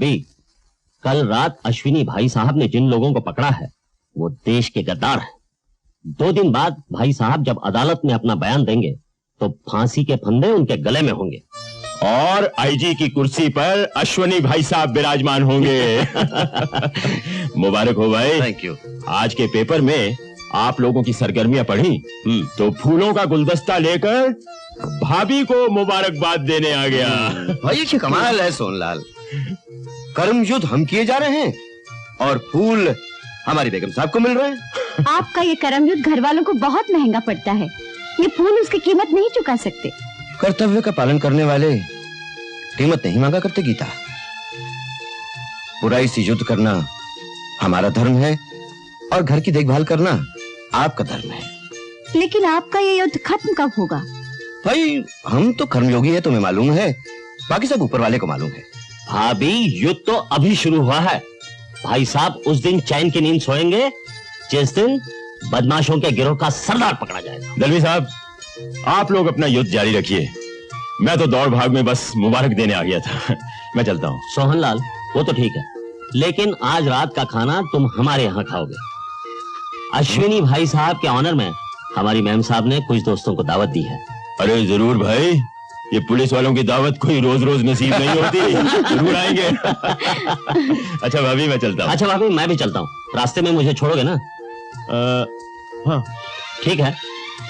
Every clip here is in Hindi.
भाभी, कल रात अश्विनी भाई साहब ने जिन लोगों को पकड़ा है वो देश के गद्दार हैं। 2 दिन बाद भाई साहब जब अदालत में अपना बयान देंगे तो फांसी के फंदे उनके गले में होंगे और आईजी की कुर्सी पर अश्विनी भाई साहब विराजमान होंगे। मुबारक हो भाई। Thank you. आज के पेपर में आप लोगों की सरगर्मियां पढ़ी तो फूलों का गुलदस्ता लेकर भाभी को मुबारकबाद देने आ गया। भाई ये कमाल है सोनलाल, कर्म युद्ध हम किए जा रहे हैं और फूल हमारी बेगम साहब को मिल रहे हैं। आपका ये कर्म युद्ध घर वालों को बहुत महंगा पड़ता है, ये फूल उसकी कीमत नहीं चुका सकते। कर्तव्य का पालन करने वाले कीमत नहीं मांगा करते गीता। बुराई से युद्ध करना हमारा धर्म है और घर की देखभाल करना आपका धर्म है। लेकिन आपका ये युद्ध खत्म कब होगा? भाई हम तो कर्मयोगी है, तुम्हें मालूम है, बाकी सब ऊपर वाले को मालूम है। भाभी, युद्ध तो अभी शुरू हुआ है। भाई साहब उस दिन चैन की नींद सोएंगे जिस दिन बदमाशों के गिरोह का सरदार पकड़ा जाएगा। दलवी साहब, आप लोग अपना युद्ध जारी रखिए, मैं तो दौड़ भाग में बस मुबारक देने आ गया था। मैं चलता हूँ। सोहनलाल, वो तो ठीक है, लेकिन आज रात का खाना तुम हमारे यहाँ खाओगे। अश्विनी भाई साहब के ऑनर में हमारी मैम साहब ने कुछ दोस्तों को दावत दी है। अरे जरूर भाई, ये पुलिस वालों की दावत कोई रोज रोज नसीब नहीं होती। जरूर आएंगे। अच्छा भाभी, मैं चलता हूँ। अच्छा भाभी, मैं भी चलता हूँ। रास्ते में मुझे छोड़ोगे ना? हाँ ठीक है,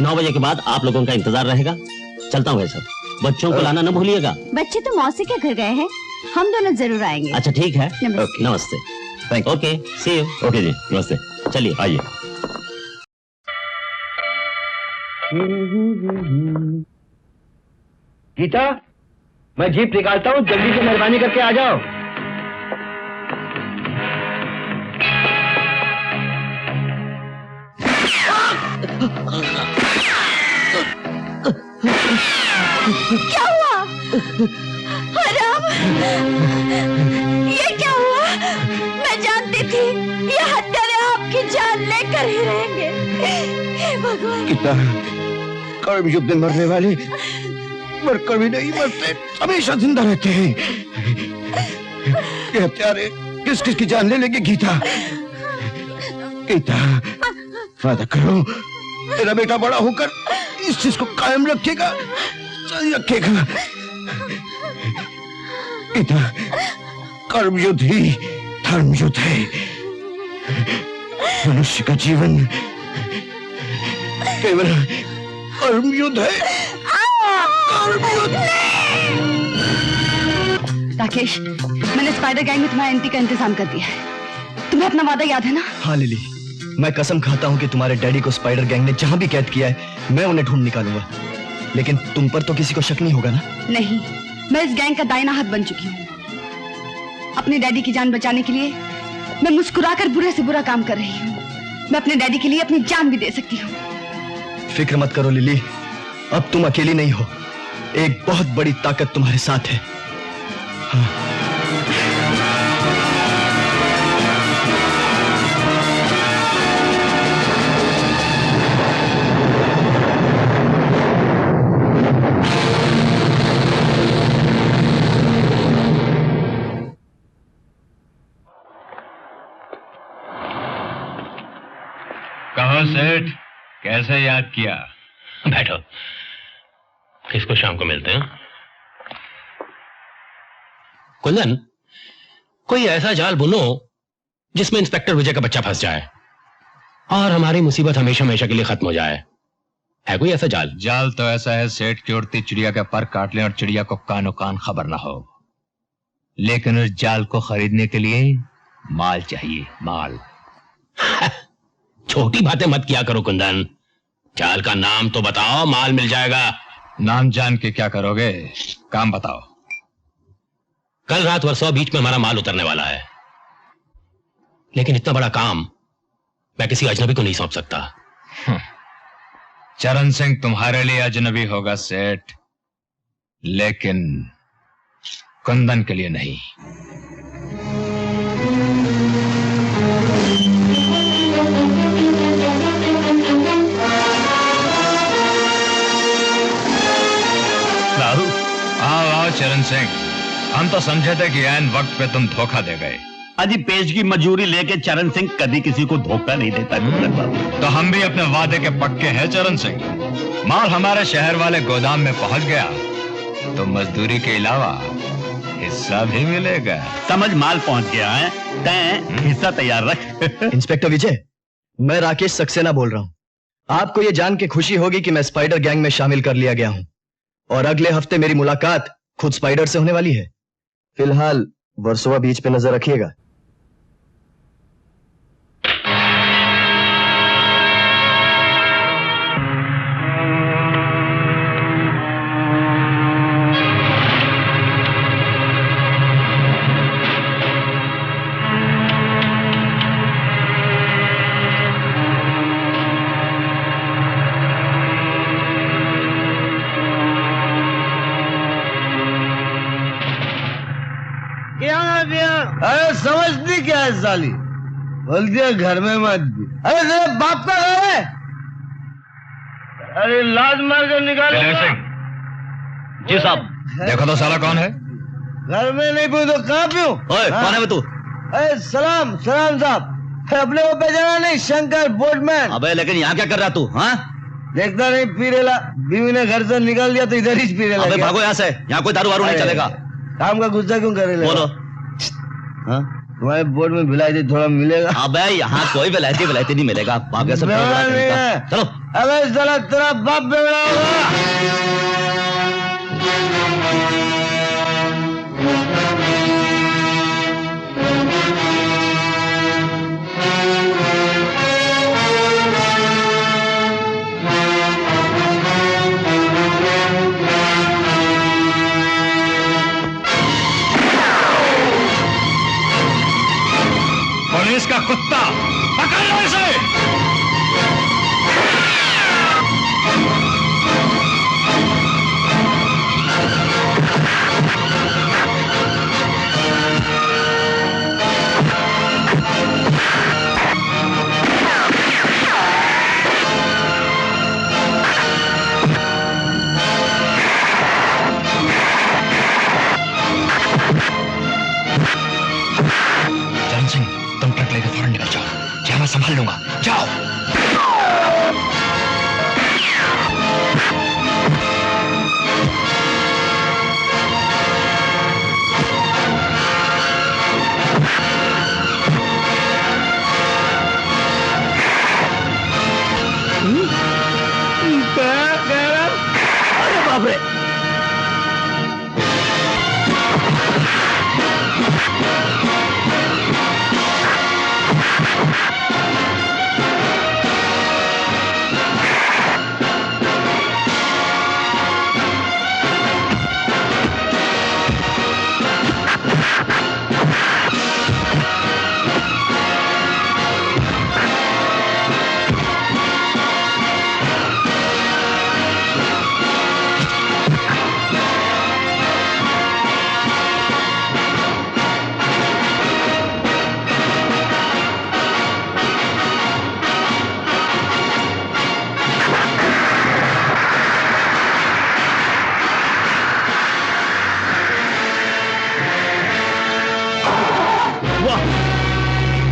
9 बजे के बाद आप लोगों का इंतजार रहेगा। चलता हूँ भाई साहब, बच्चों को लाना न भूलिएगा। बच्चे तो मौसी के घर गए हैं, हम दोनों जरूर आएंगे। अच्छा ठीक है, नमस्ते। नमस्ते। Thank you. Okay, see you. Okay ji, नमस्ते। चलिए आइए। गीता, मैं जीप निकालता हूँ, जल्दी से मेहरबानी करके आ जाओ। क्या हुआ? हराम, ये क्या हुआ? मैं जानती थी ये हत्यारे आपकी जान लेकर ही रहेंगे। हे भगवान। गीता, कर्म युद्ध में मरने वाले मर कभी नहीं मरते, हमेशा जिंदा रहते हैं। ये हत्यारे किस किस की जान ले लेंगे गीता? गीता, वादा करो तेरा बेटा बड़ा होकर इस चीज को कायम रखेगा, जारी रखेगा। गीता, कर्म युद्ध ही धर्म युद्ध है। मनुष्य का जीवन केवल कर्म युद्ध है। राकेश, मैंने स्पाइडर गैंग में तुम्हारा एंट्री का इंतजाम कर दिया है। तुम्हें अपना वादा याद है ना? हाँ लिली, मैं कसम खाता हूँ कि तुम्हारे डैडी को स्पाइडर गैंग ने जहां भी कैद किया है मैं उन्हें ढूंढ निकालूंगा। लेकिन तुम पर तो किसी को शक नहीं होगा ना? नहीं, मैं इस गैंग का दाहिना हाथ बन चुकी हूँ। अपने डैडी की जान बचाने के लिए मैं मुस्कुराकर बुरे से बुरा काम कर रही हूँ। मैं अपने डैडी के लिए अपनी जान भी दे सकती हूँ। फिक्र मत करो लिली, अब तुम अकेली नहीं हो, एक बहुत बड़ी ताकत तुम्हारे साथ है। हाँ। कहो सेठ, कैसे याद किया? बैठो, किसको शाम को मिलते हैं? कुंदन, कोई ऐसा जाल बुनो जिसमें इंस्पेक्टर विजय का बच्चा फंस जाए और हमारी मुसीबत हमेशा हमेशा के लिए खत्म हो जाए। है कोई ऐसा जाल? जाल तो ऐसा है सेठ की उड़ती चिड़िया का पर काट ले और चिड़िया को कानो कान खबर ना हो। लेकिन उस जाल को खरीदने के लिए माल चाहिए, माल। छोटी बातें मत किया करो कुंदन, जाल का नाम तो बताओ, माल मिल जाएगा। नाम जान के क्या करोगे, काम बताओ। कल रात वर्सोवा बीच में हमारा माल उतरने वाला है, लेकिन इतना बड़ा काम मैं किसी अजनबी को नहीं सौंप सकता। चरण सिंह तुम्हारे लिए अजनबी होगा सेठ, लेकिन कुंदन के लिए नहीं। आओ चरण सिंह, हम तो समझे थे कि ऐन वक्त पे तुम धोखा दे गए। अजी पेश की मजूरी लेके चरण सिंह कभी किसी को धोखा नहीं देता गुल्लक बाबू। तो हम भी अपने वादे के पक्के हैं चरण सिंह। माल हमारे शहर वाले गोदाम में पहुंच गया तो मजदूरी के अलावा हिस्सा भी मिलेगा। समझ माल पहुंच गया है, तैं हिस्सा तैयार रख। इंस्पेक्टर विजय, मैं राकेश सक्सेना बोल रहा हूँ। आपको ये जान के खुशी होगी कि मैं स्पाइडर गैंग में शामिल कर लिया गया हूँ और अगले हफ्ते मेरी मुलाकात खुद स्पाइडर से होने वाली है। फिलहाल वर्सोवा बीच पे नजर रखिएगा। अरे समझती क्या है साली, बोल दिया घर में मत दी। अरे तेरे बाप का घर है। अरे लाज मार कर निकाल। जी साहब, देखो तो साला कौन है। घर में नहीं पीऊं तो कहाँ पीऊं? कौन है तू? अरे सलाम सलाम साहब, अपने को पहचाना नहीं? शंकर बोटमैन। अबे लेकिन यहाँ क्या कर रहा तू? हाँ, देखता नहीं पी रेला, बीवी ने घर से निकाल दिया तो इधर ही पी रेला। अबे भागो यहाँ से, यहाँ कोई दारू वारू नहीं चलेगा। काम का गुस्सा क्यों कर रहे? बोलो। हाँ, तुम्हारे बोर्ड में विलायती थोड़ा मिलेगा? अबे यहाँ कोई विलायती नहीं मिलेगा। भाग से चलो। अबे साला तेरा बाप बेवड़ा होगा। पुलिस का कुत्ता, पकड़ लो इसे। चरण सिंह, तुम ट्रक लेकर फौरन निकल जाओ। क्या मैं संभाल लूंगा, जाओ। अरे बाप रे,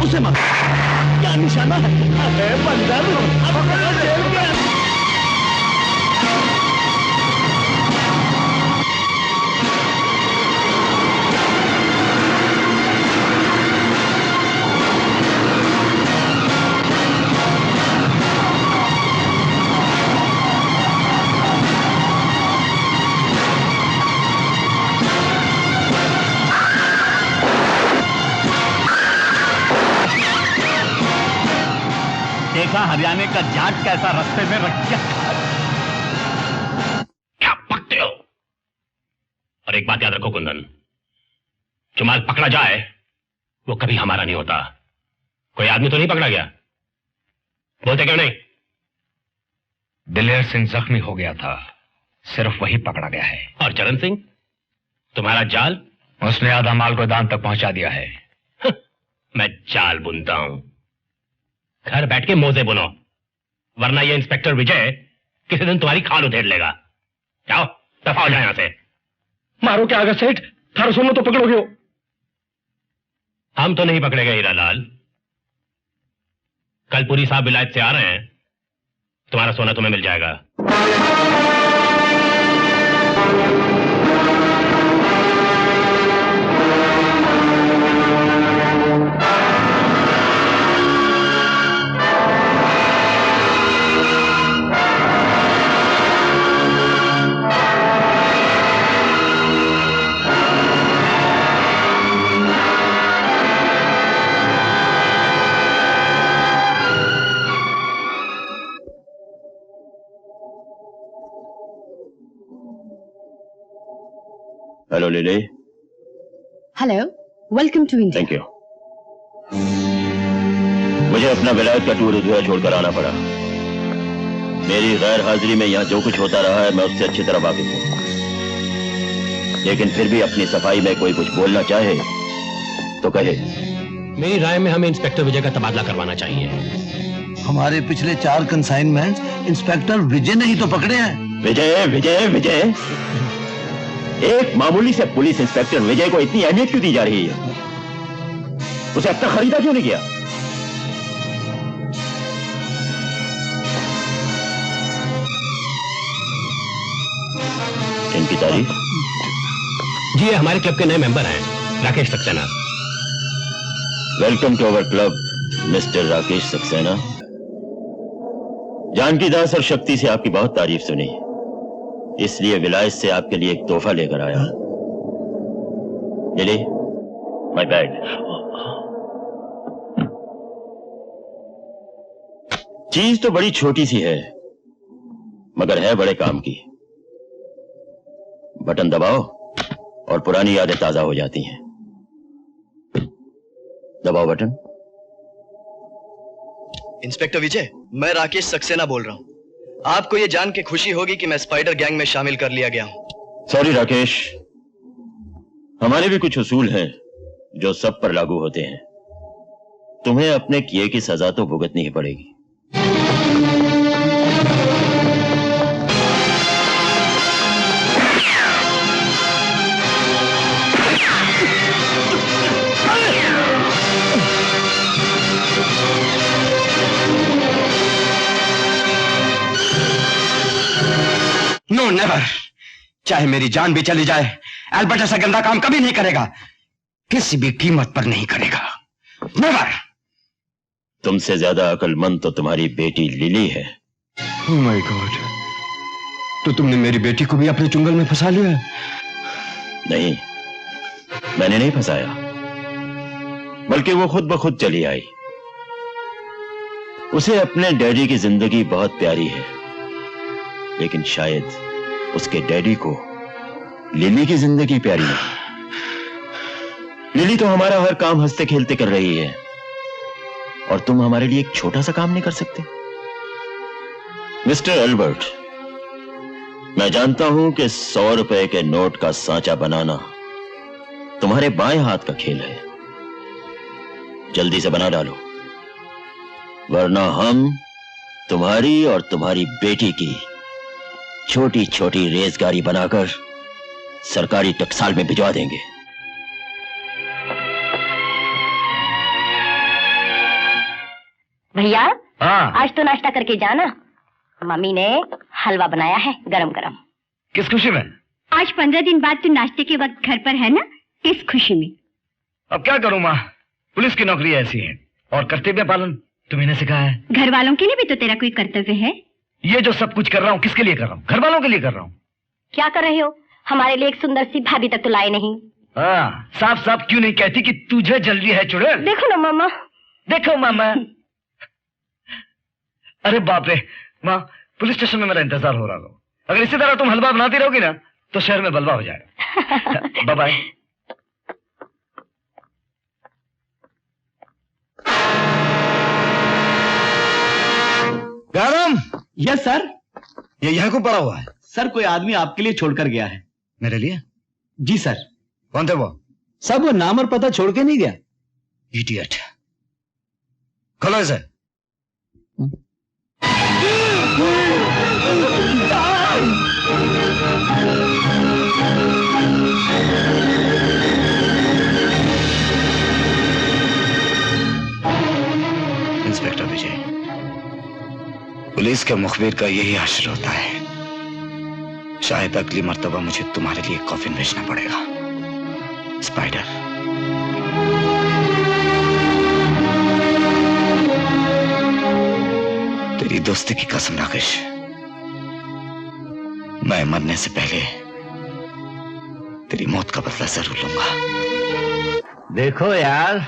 उसे मार। क्या निशाना है? अरे बंदर, अब जेल के देखा हरियाणा का जाट कैसा रास्ते में रख गया। क्या पकते हो? और एक बात याद रखो कुंदन, जो माल पकड़ा जाए वो कभी हमारा नहीं होता। कोई आदमी तो नहीं पकड़ा गया? बोलते क्यों नहीं? दिलेर सिंह जख्मी हो गया था, सिर्फ वही पकड़ा गया है। और चरण सिंह, तुम्हारा जाल? उसने आधा माल गोदाम तक पहुंचा दिया है। मैं जाल बुनता हूं, घर बैठ के मोजे बुनो, वरना ये इंस्पेक्टर विजय किसी दिन तुम्हारी खाल उधेड़ लेगा। जाओ, दफा हो जाए यहां से। मारो क्या आगे सेठ? थारा सोना तो पकड़ोगे हो। हम तो नहीं पकड़ेंगे हीरालाल। कल पुरी साहब विलायत से आ रहे हैं, तुम्हारा सोना तुम्हें मिल जाएगा। Hello lily. Hello, welcome to India. Thank you. मुझे अपना विलायत का टूर जो है छोड़कर आना पड़ा। मेरी गैर हाजिरी में यहाँ जो कुछ होता रहा है मैं उससे अच्छी तरह वाकिफ हूँ, लेकिन फिर भी अपनी सफाई में कोई कुछ बोलना चाहे तो कहे। मेरी राय में हमें इंस्पेक्टर विजय का तबादला करवाना चाहिए। हमारे पिछले 4 कंसाइनमेंट इंस्पेक्टर विजय ने ही तो पकड़े हैं। विजय विजय विजय, एक मामूली से पुलिस इंस्पेक्टर विजय को इतनी अहमियत क्यों दी जा रही है? उसे अब तक खरीदा क्यों नहीं किया? इनकी तारीफ? जी, ये हमारे क्लब के नए मेंबर हैं, Rakesh Saxena. Welcome to our club mister Rakesh Saxena. Janki Das और शक्ति से आपकी बहुत तारीफ सुनी, इसलिए विलायत से आपके लिए एक तोहफा लेकर आया। Lily, my bag. चीज तो बड़ी छोटी सी है, मगर है बड़े काम की। बटन दबाओ और पुरानी यादें ताजा हो जाती हैं। दबाओ बटन। इंस्पेक्टर विजय, मैं राकेश सक्सेना बोल रहा हूं। आपको यह जान के खुशी होगी कि मैं स्पाइडर गैंग में शामिल कर लिया गया हूं। सॉरी राकेश, हमारे भी कुछ उसूल हैं जो सब पर लागू होते हैं। तुम्हें अपने किए की सजा तो भुगतनी ही पड़ेगी। नो नेवर, चाहे मेरी जान भी चली जाए, एल्बर्ट ऐसा गंदा काम कभी नहीं करेगा, किसी भी कीमत पर नहीं करेगा। नेवर। तुमसे ज्यादा अक्लमंद तो तुम्हारी बेटी लिली है। ओह माय गॉड, तो तुमने मेरी बेटी को भी अपने चुंगल में फंसा लिया? नहीं, मैंने नहीं फंसाया, बल्कि वो खुद ब खुद चली आई। उसे अपने डैडी की जिंदगी बहुत प्यारी है, लेकिन शायद उसके डैडी को लिली की जिंदगी प्यारी नहीं। लिली तो हमारा हर काम हंसते खेलते कर रही है, और तुम हमारे लिए एक छोटा सा काम नहीं कर सकते? मिस्टर एल्बर्ट, मैं जानता हूं कि 100 रुपए के नोट का सांचा बनाना तुम्हारे बाएं हाथ का खेल है। जल्दी से बना डालो, वरना हम तुम्हारी और तुम्हारी बेटी की छोटी छोटी रेजगारी बनाकर सरकारी टकसाल में भिजवा देंगे। भैया, आज तो नाश्ता करके जाना, मम्मी ने हलवा बनाया है गरम गरम। किस खुशी में? आज 15 दिन बाद तू नाश्ते के वक्त घर पर है ना, इस खुशी में। अब क्या करूं माँ, पुलिस की नौकरी ऐसी है, और कर्तव्य पालन तुम्हें ने सिखाया है। घर वालों के लिए भी तो तेरा कोई कर्तव्य है। ये जो सब कुछ कर रहा हूँ किसके लिए कर रहा हूँ? घर वालों के लिए कर रहा हूँ। क्या कर रहे हो? हमारे लिए एक सुंदर सी भाभी तक तो लाए नहीं। साफ साफ क्यों नहीं कहती कि तुझे जल्दी है चुड़ैल? देखो ना मामा। देखो मामा। अरे बाप रे माँ, पुलिस स्टेशन में मेरा इंतजार हो रहा हो। अगर इसी तरह तुम हलवा बनाती रहोगी ना तो शहर में बलवा हो जाएगा। Bye bye. गरम। Yes sir. ये यहाँ को पड़ा हुआ है? सर, कोई आदमी आपके लिए छोड़कर गया है। मेरे लिए? जी सर। कौन थे वो? सब वो नाम और पता छोड़ के नहीं गया। इडियट। खोलो इसे। विजय। पुलिस के मुखबिर का यही हासिल होता है। शायद अगली मर्तबा मुझे तुम्हारे लिए कॉफिन भेजना पड़ेगा, स्पाइडर। तेरी दोस्ती की कसम राकेश, मैं मरने से पहले तेरी मौत का बदला जरूर लूंगा। देखो यार,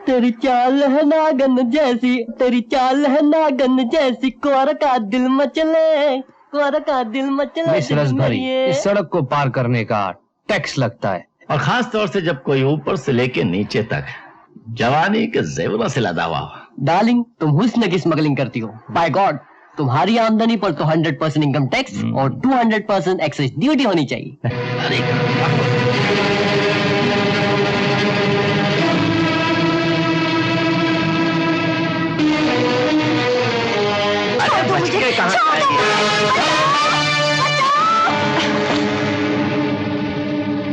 तेरी चाल है नागन जैसी, तेरी चाल है नागन जैसी, कुंवर का दिल मचले, कुंवर का दिल मचले। मिस भाई, इस सड़क को पार करने का टैक्स लगता है, और खास तौर से जब कोई ऊपर से लेके नीचे तक जवानी के जेवरों से लदा हुआ हो। डार्लिंग, तुम हुस्न की स्मगलिंग करती हो। बाय गॉड, तुम्हारी आमदनी पर तो 100% इनकम टैक्स और 200% एक्साइज ड्यूटी होनी चाहिए।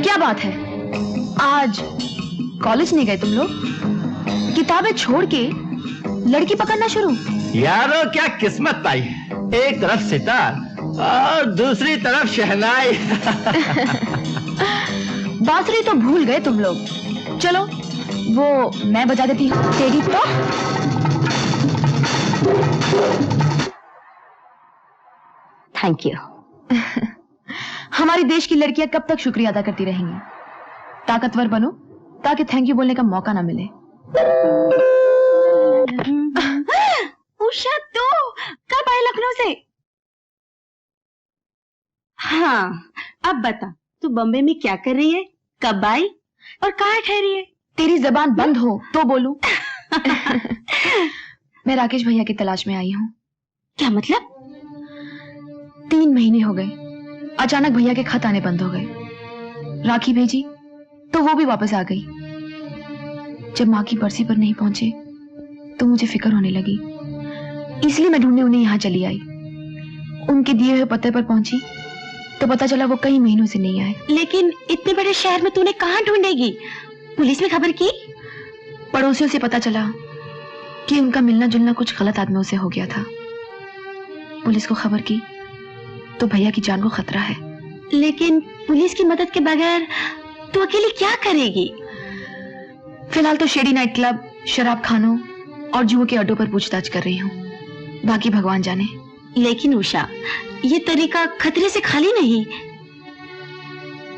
क्या बात है, आज कॉलेज नहीं गए तुम लोग? किताबें छोड़ के लड़की पकड़ना शुरू? यारो क्या किस्मत पाई है, एक तरफ सितार और दूसरी तरफ शहनाई। बांसुरी तो भूल गए तुम लोग। चलो वो मैं बजा देती हूँ। तेरी तो थैंक यू। हमारे देश की लड़कियां कब तक शुक्रिया अदा करती रहेंगी? ताकतवर बनो ताकि थैंक यू बोलने का मौका ना मिले। उषा, तू कब आई लखनऊ से? हाँ, अब बता, तू बॉम्बे में क्या कर रही है, कब आई और कहाँ ठहरी है? तेरी जबान बंद हो तो बोलूं। मैं राकेश भैया की तलाश में आई हूँ। क्या मतलब? 3 महीने हो गए, अचानक भैया के खत आने बंद हो गए। राखी भेजी तो वो भी वापस आ गई। जब माँ की बरसी पर नहीं पहुंचे तो मुझे फिक्र होने लगी, इसलिए मैं ढूंढने उन्हें यहाँ चली आई। उनके दिए हुए पते पर पहुंची तो पता चला वो कई महीनों से नहीं आए। लेकिन इतने बड़े शहर में तूने कहाँ ढूंढेगी? पुलिस में खबर की? पड़ोसियों से पता चला कि उनका मिलना जुलना कुछ गलत आदमियों से हो गया था। पुलिस को खबर की तो भैया की जान को खतरा है। लेकिन पुलिस की मदद के बगैर तू अकेली क्या करेगी? फिलहाल तो शेडी नाइट क्लब, शराब खानों और जुए के अड्डों पर पूछताछ कर रही हूँ, बाकी भगवान जाने। लेकिन उषा, ये तरीका खतरे से खाली नहीं।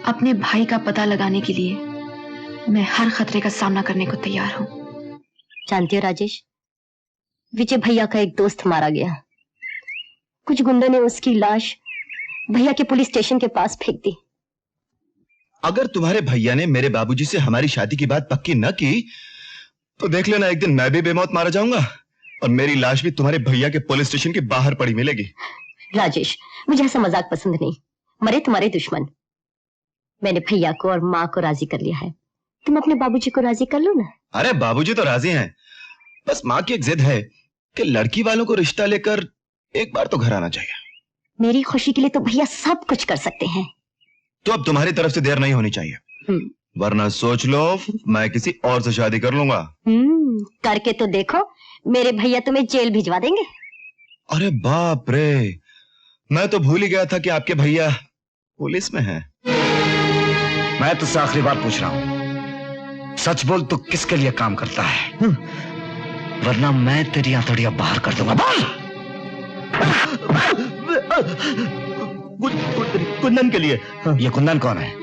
अपने भाई का पता लगाने के लिए मैं हर खतरे का सामना करने को तैयार हूँ। जानती हो राजेश, विजय भैया का एक दोस्त मारा गया। कुछ गुंडों ने उसकी लाश भैया के पुलिस स्टेशन के पास फेंक दी। अगर तुम्हारे भैया ने मेरे बाबूजी से हमारी शादी की बात पक्की न की तो देख लेना, एक दिन मैं भी बेमौत मारा जाऊंगा और मेरी लाश भी तुम्हारे भैया के पुलिस स्टेशन के बाहर पड़ी मिलेगी। राजेश, मुझे ऐसा मजाक पसंद नहीं। मरे तुम्हारे दुश्मन। मैंने भैया को और माँ को राजी कर लिया है, तुम अपने बाबूजी को राजी कर लो ना। अरे बाबूजी तो राजी हैं, बस माँ की एक जिद है कि लड़की वालों को रिश्ता लेकर एक बार तो घर आना चाहिए। मेरी खुशी के लिए तो भैया सब कुछ कर सकते हैं। तो अब तुम्हारी तरफ से देर नहीं होनी चाहिए, वरना सोच लो मैं किसी और से शादी कर लूंगा। करके तो देखो, मेरे भैया तुम्हें जेल भिजवा देंगे। अरे बाप रे, मैं तो भूल ही गया था कि आपके भैया पुलिस में हैं। मैं तुझसे आखिरी बार पूछ रहा हूं, सच बोल, तू किसके लिए काम करता है? वरना मैं तेरी हथौड़ियां बाहर कर दूंगा। कुंदन के लिए। ये कुंदन कौन है?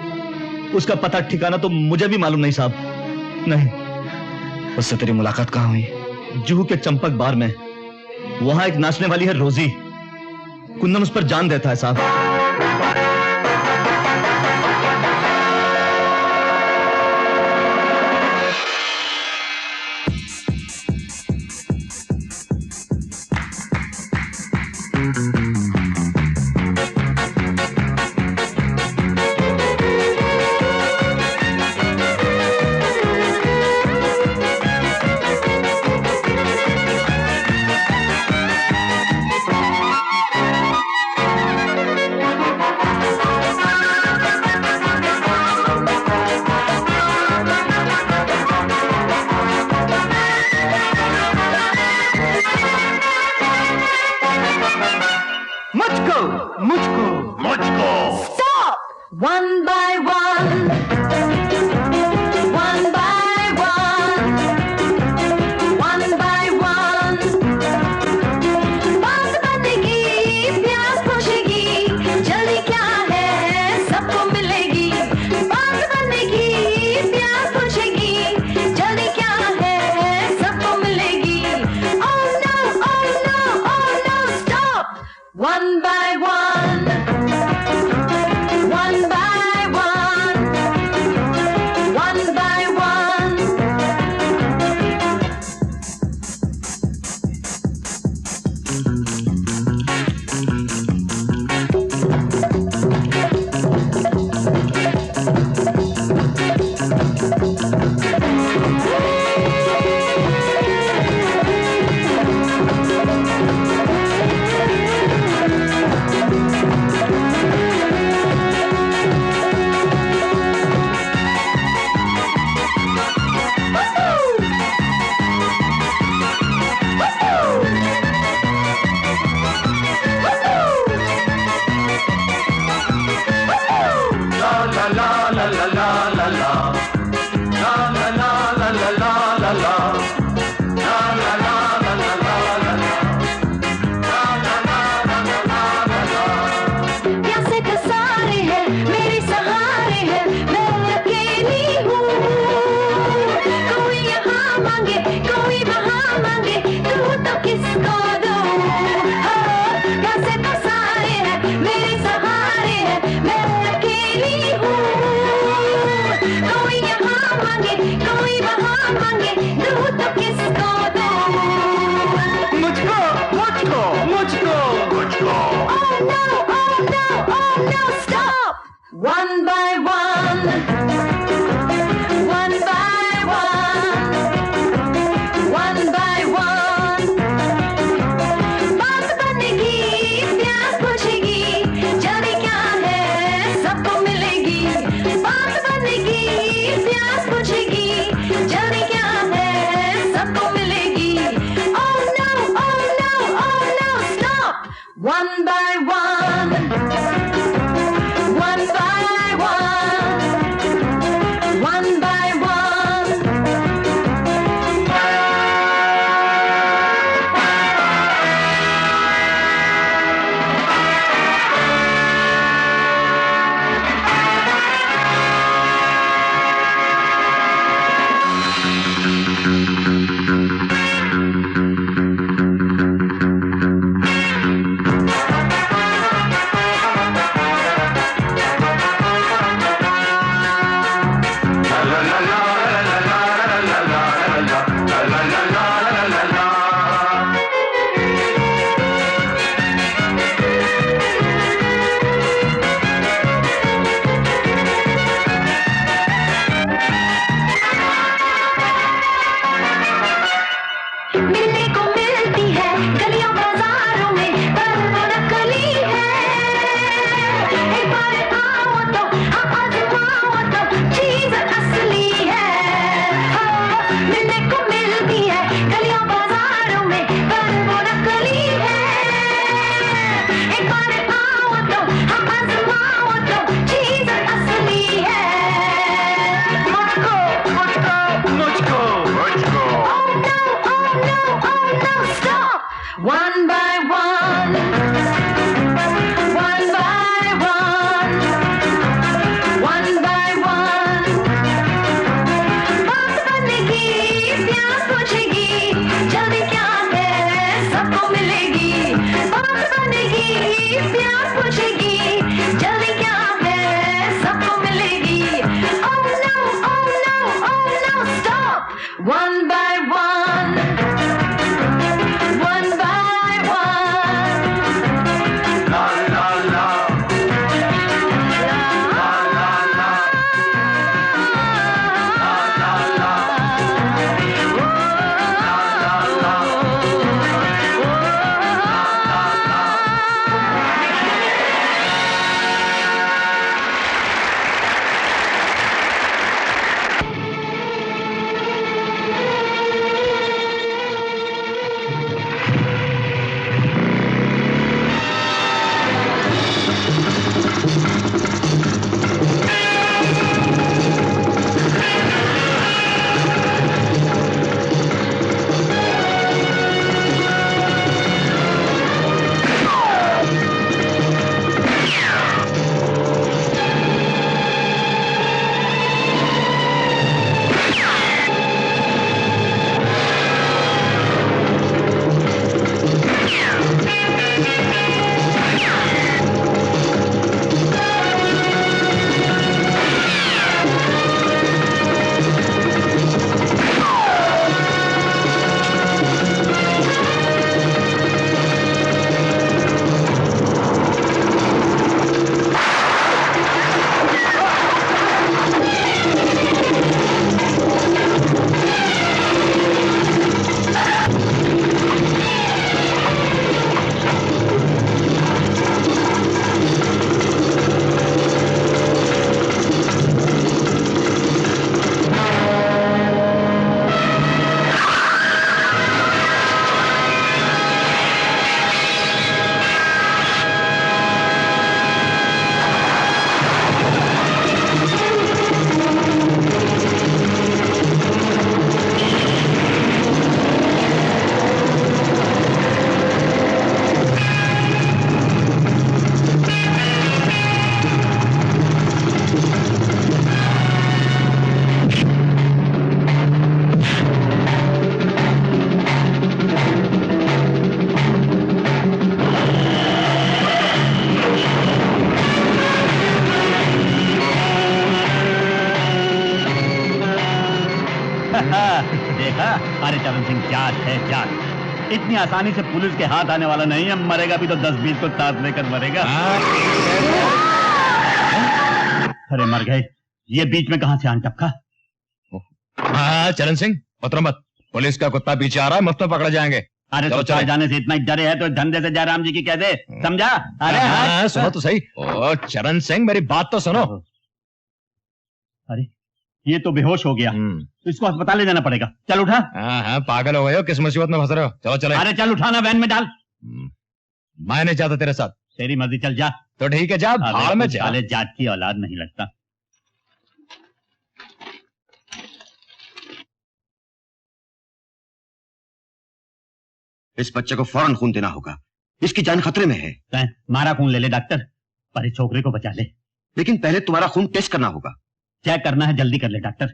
उसका पता ठिकाना तो मुझे भी मालूम नहीं साहब। नहीं। उससे तेरी मुलाकात कहाँ हुई? जुहू के चंपक बार में। वहां एक नाचने वाली है रोजी, कुंदन उस पर जान देता है साहब। प्यासे तो सारे हैं मेरे सहारे हैं, मैं अकेली हूँ। कोई यहाँ मांगे कोई वहाँ मांगे, कहूँ तो किसको दूँ? प्यासे तो सारे हैं मेरे सहारे हैं, मैं अकेली हूँ। कोई यहाँ मांगे कोई वहाँ मांगे, कहूँ तो किसको दूँ? मुझको मुझको मुझको मुझको Oh no, oh no, oh no, stop! One by one, one by one, one by one. बात बनेगी, प्यास बुझेगी, जल्दी क्या है सबको मिलेगी। बात बनेगी, प्यास बुझेगी, जल्दी क्या है सबको मिलेगी। Oh no, oh no, oh no, stop! One by one, one by one, one by one. मिलने को मिलती है गलियों बाजारों में, पर वो नकली है। एक बार आओ तो हम आजमाओ तो चीज असली है। मिलने को मिलती है गलियों बाजारों में, पर वो नकली है। एक बार आओ तो हम आजमाओ तो चीज असली है। मुझको मुझको मुझको मुझको Oh no, oh no, oh no, stop! One by one, one by one, one by one. बात बनेगी, प्यास बुझेगी, जल्दी क्या है सबको मिलेगी। बात बनेगी, प्यास बुझेगी, जल्दी क्या है सबको मिलेगी। Oh no, oh no, oh no, stop! One by one, one by one. la la la अरे चरण सिंह, जाट है जाट, इतनी आसानी से पुलिस के हाथ आने वाला नहीं है। मरेगा भी तो 10-20 को साथ लेकर मरेगा। अरे मर गए, ये बीच में कहां से आन टपका? हाँ चरण सिंह, उतरो मत, पुलिस का कुत्ता पीछे आ रहा है, मस्त पकड़े जाएंगे। अरे तो चले जाने से इतना ही डरे है तो धंधे से जयराम जी की कह दे, समझा? अरे हाँ, सुनो तो सही। ओ चरण सिंह, मेरी बात तो सुनो। अरे ये तो बेहोश हो गया, इसको अस्पताल ले जाना पड़ेगा। चल उठा। हाँ हाँ, पागल हो गए हो, किस मुसीबत में फंस रहे हो? चलो चलो। अरे चल उठाना, वैन में डाल। मैं नहीं जाता तेरे साथ। तेरी मर्जी, चल जा। तो ठीक है, जा भाड़ में जा। साले जाट की औलाद नहीं लगता। इस बच्चे को फौरन खून देना होगा, इसकी जान खतरे में है। मारा खून ले ले डॉक्टर, पर इस छोकरे को बचा ले। लेकिन पहले तुम्हारा खून टेस्ट करना होगा। चेक करना है, जल्दी कर ले डॉक्टर,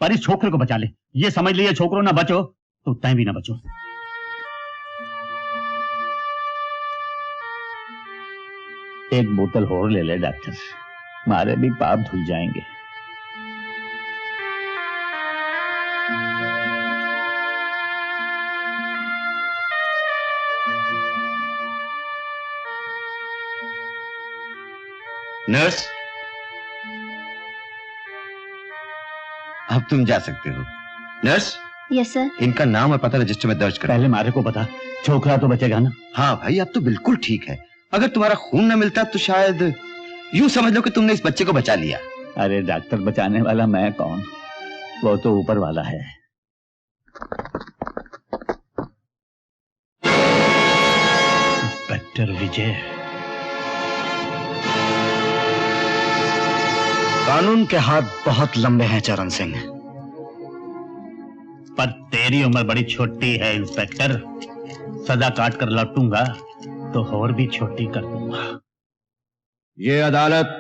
पर इस छोकरे को बचा ले। ये समझ लिए छोकरो ना बचो तो तय भी ना बचो। एक बोतल और ले ले डॉक्टर, मारे भी पाप धुल जाएंगे। नर्स, अब तुम जा सकते हो। Nurse, yes sir. इनका नाम और पता रजिस्टर में दर्ज करो। पहले मारे को बता, छोकरा तो बचेगा ना? हाँ भाई, अब तो बिल्कुल ठीक है। अगर तुम्हारा खून न मिलता तो शायद यूं समझ लो कि तुमने इस बच्चे को बचा लिया। अरे डॉक्टर बचाने वाला मैं कौन, वो तो ऊपर वाला है। इंस्पेक्टर विजय। कानून के हाथ बहुत लंबे हैं चरण सिंह, पर तेरी उम्र बड़ी छोटी है इंस्पेक्टर। सजा काट कर लौटूंगा तो और भी छोटी कर दूंगा। ये अदालत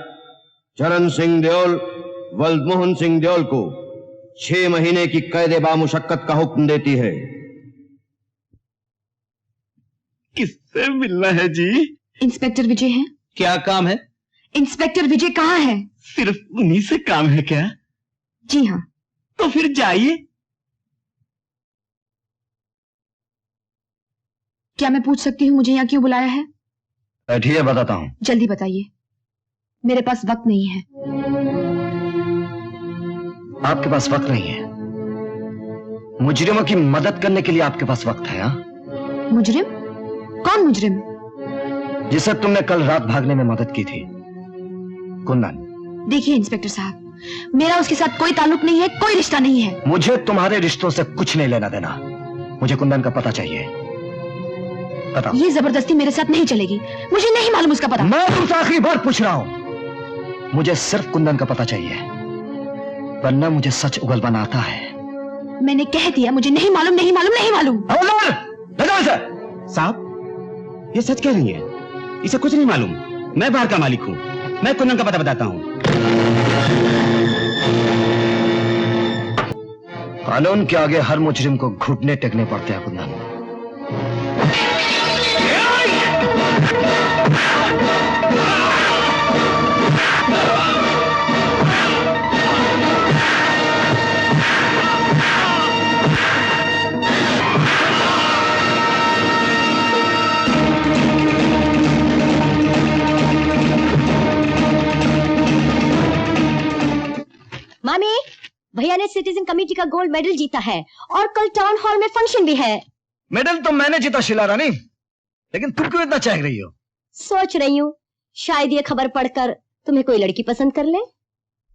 चरण सिंह देओल वल्दमोहन सिंह देओल को 6 महीने की कैद बामुशक्कत का हुक्म देती है। किससे मिलना है जी? इंस्पेक्टर विजय हैं? क्या काम है? इंस्पेक्टर विजय कहाँ है? सिर्फ उन्हीं से काम है क्या? जी हाँ। तो फिर जाइए। क्या मैं पूछ सकती हूँ मुझे यहाँ क्यों बुलाया है? बैठिए, बताता हूँ। जल्दी बताइए, मेरे पास वक्त नहीं है। आपके पास वक्त नहीं है? मुजरिमों की मदद करने के लिए आपके पास वक्त है? हाँ? मुजरिम? कौन मुजरिम? जिसे तुमने कल रात भागने में मदद की थी, कुंदन। देखिए इंस्पेक्टर साहब, मेरा उसके साथ कोई ताल्लुक नहीं है, कोई रिश्ता नहीं है। मुझे तुम्हारे रिश्तों से कुछ नहीं लेना देना। मुझे कुंदन का पता चाहिए। बताओ। ये जबरदस्ती मेरे साथ नहीं चलेगी, मुझे नहीं मालूम उसका पता। मैं तुमसे आखिरी बार पूछ रहा हूं, मुझे सिर्फ कुंदन का पता चाहिए, वरना मुझे सच उगलवाना आता है। मैंने कह दिया मुझे नहीं मालूम, नहीं मालूम, नहीं मालूम। साहब, ये सच कह रही है, इसे कुछ नहीं मालूम। मैं बाहर का मालिक हूँ, मैं कुंदन का पता बताता हूँ। कानून के आगे हर मुजरिम को घुटने टेकने पड़ते हैं कुंदन। मामी, भैया ने सिटीजन कमेटी का गोल्ड मेडल जीता है और कल टाउन हॉल में फंक्शन भी है। मेडल तो मैंने जीता शीला रानी, लेकिन तुम क्यों इतना चाह रही हो? सोच रही हूँ शायद ये खबर पढ़कर तुम्हें कोई लड़की पसंद कर ले।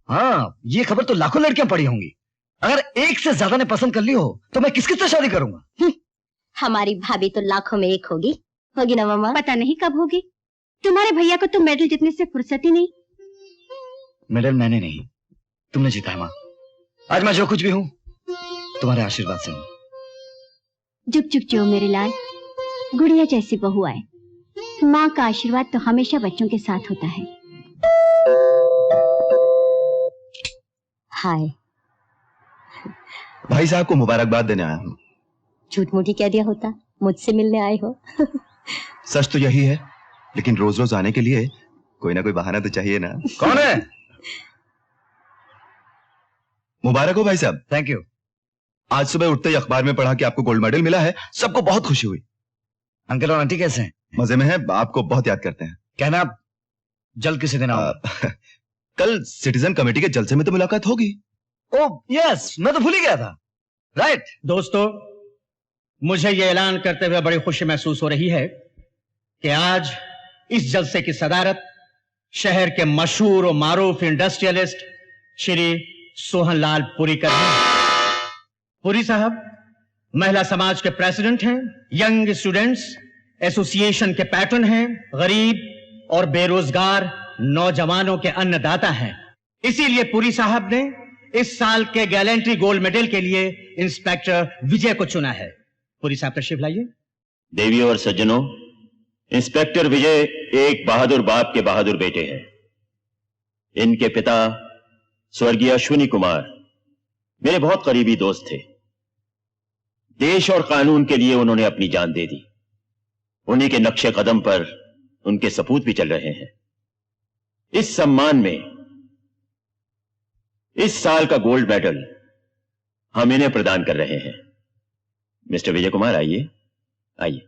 हाँ, ये खबर तो लाखों लड़कियां पढ़ी होंगी। अगर एक से ज्यादा ने पसंद कर ली हो तो मैं किस किससे शादी करूंगा? हमारी भाभी तो लाखों में एक होगी ना मामा? पता नहीं कब होगी। तुम्हारे भैया को तो मेडल जीतने से फुर्सत ही नहीं। मेडल मैंने नहीं, तुमने जीता है माँ। आज मैं जो कुछ भी हूँ तुम्हारे आशीर्वाद से हूँ। जुक जुक जो मेरे लाल, गुड़िया जैसी बहू आए। माँ का आशीर्वाद तो हमेशा बच्चों के साथ होता है। हाय। भाई साहब को मुबारकबाद देने आया हूँ। झूठ मूठी कह दिया होता, मुझसे मिलने आए हो। सच तो यही है, लेकिन रोज रोज आने के लिए कोई ना कोई बहाना तो चाहिए ना। कौन है? मुबारक हो भाई साहब। Thank you. आज सुबह उठते ही अखबार में पढ़ा कि आपको गोल्ड मेडल मिला है, सबको बहुत खुशी हुई। अंकल और आंटी कैसे हैं? मजे में है, आपको बहुत याद करते हैं। कहना आप जल्द किसी दिन आओ। कल सिटीजन कमेटी के जलसे में तो मुलाकात होगी। ओह यस, मैं तो भूल ही गया था। राइट। दोस्तों, मुझे यह ऐलान करते हुए बड़ी खुशी महसूस हो रही है कि आज इस जलसे की सदारत शहर के मशहूर और मारूफ इंडस्ट्रियलिस्ट श्री सोहनलाल पुरी कर रहे हैं। पुरी साहब महिला समाज के प्रेसिडेंट हैं, यंग स्टूडेंट्स एसोसिएशन के पैटर्न हैं, गरीब और बेरोजगार नौजवानों के अन्नदाता हैं। इसीलिए पुरी साहब ने इस साल के गैलेंट्री गोल्ड मेडल के लिए इंस्पेक्टर विजय को चुना है। पुरी साहब तशरीफ लाइए। देवियों और सज्जनों, इंस्पेक्टर विजय एक बहादुर बाप के बहादुर बेटे हैं। इनके पिता स्वर्गीय अश्विनी कुमार मेरे बहुत करीबी दोस्त थे। देश और कानून के लिए उन्होंने अपनी जान दे दी। उन्हीं के नक्शे कदम पर उनके सपूत भी चल रहे हैं। इस सम्मान में इस साल का गोल्ड मेडल हम इन्हें प्रदान कर रहे हैं। मिस्टर विजय कुमार, आइए आइए।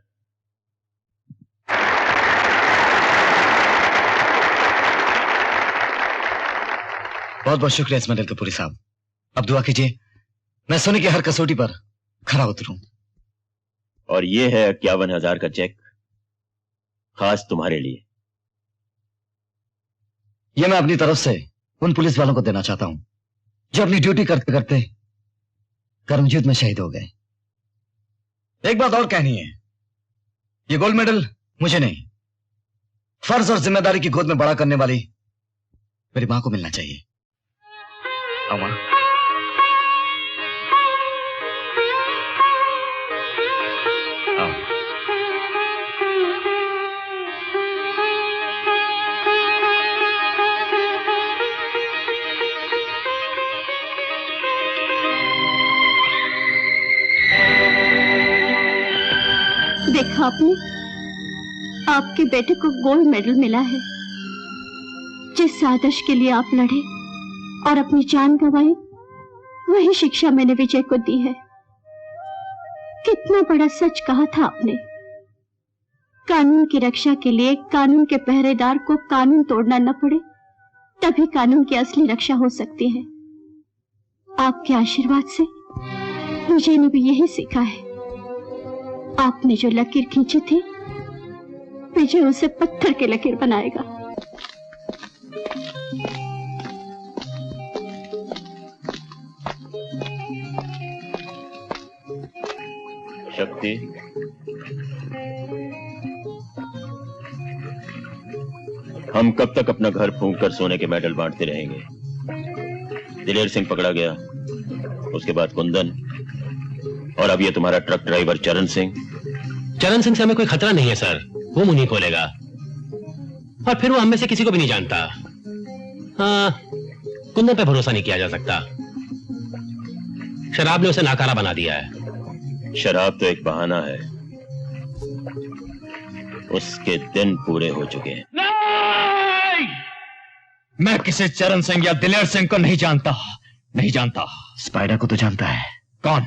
बहुत बहुत शुक्रिया इस मेडल का पुरी साहब। अब दुआ कीजिए मैं सोने की हर कसौटी पर खरा उतरूं। और ये है 51,000 का चेक, खास तुम्हारे लिए। यह मैं अपनी तरफ से उन पुलिस वालों को देना चाहता हूं जो अपनी ड्यूटी करते करते कर्मयुद्ध में शहीद हो गए। एक बात और कहनी है, यह गोल्ड मेडल मुझे नहीं, फर्ज और जिम्मेदारी की गोद में बड़ा करने वाली मेरी मां को मिलना चाहिए। आओ मां। देखा आपने, आपके बेटे को गोल्ड मेडल मिला है। जिस आदर्श के लिए आप लड़े और अपनी जान गंवाई, वही शिक्षा मैंने विजय को दी है। कितना बड़ा सच कहा था आपने। कानून की रक्षा के लिए कानून के पहरेदार को कानून तोड़ना न पड़े, तभी कानून की असली रक्षा हो सकती है। आपके आशीर्वाद से विजय ने भी यही सीखा है। आपने जो लकीर खींची थी, विजय उसे पत्थर के लकीर बनाएगा। शक्ति, हम कब तक अपना घर फूंक कर सोने के मेडल बांटते रहेंगे? दिलेर सिंह पकड़ा गया, उसके बाद कुंदन, और अब ये तुम्हारा ट्रक ड्राइवर चरण सिंह। चरण सिंह से हमें कोई खतरा नहीं है सर, वो मुंह नहीं खोलेगा, और फिर वो हम में से किसी को भी नहीं जानता। हाँ, कुंदन पे भरोसा नहीं किया जा सकता। शराब ने उसे नाकारा बना दिया है। शराब तो एक बहाना है, उसके दिन पूरे हो चुके हैं। नहीं! मैं किसी चरण सिंह या दिलेर सिंह को नहीं जानता, नहीं जानता। स्पाइडर को तो जानता है। कौन?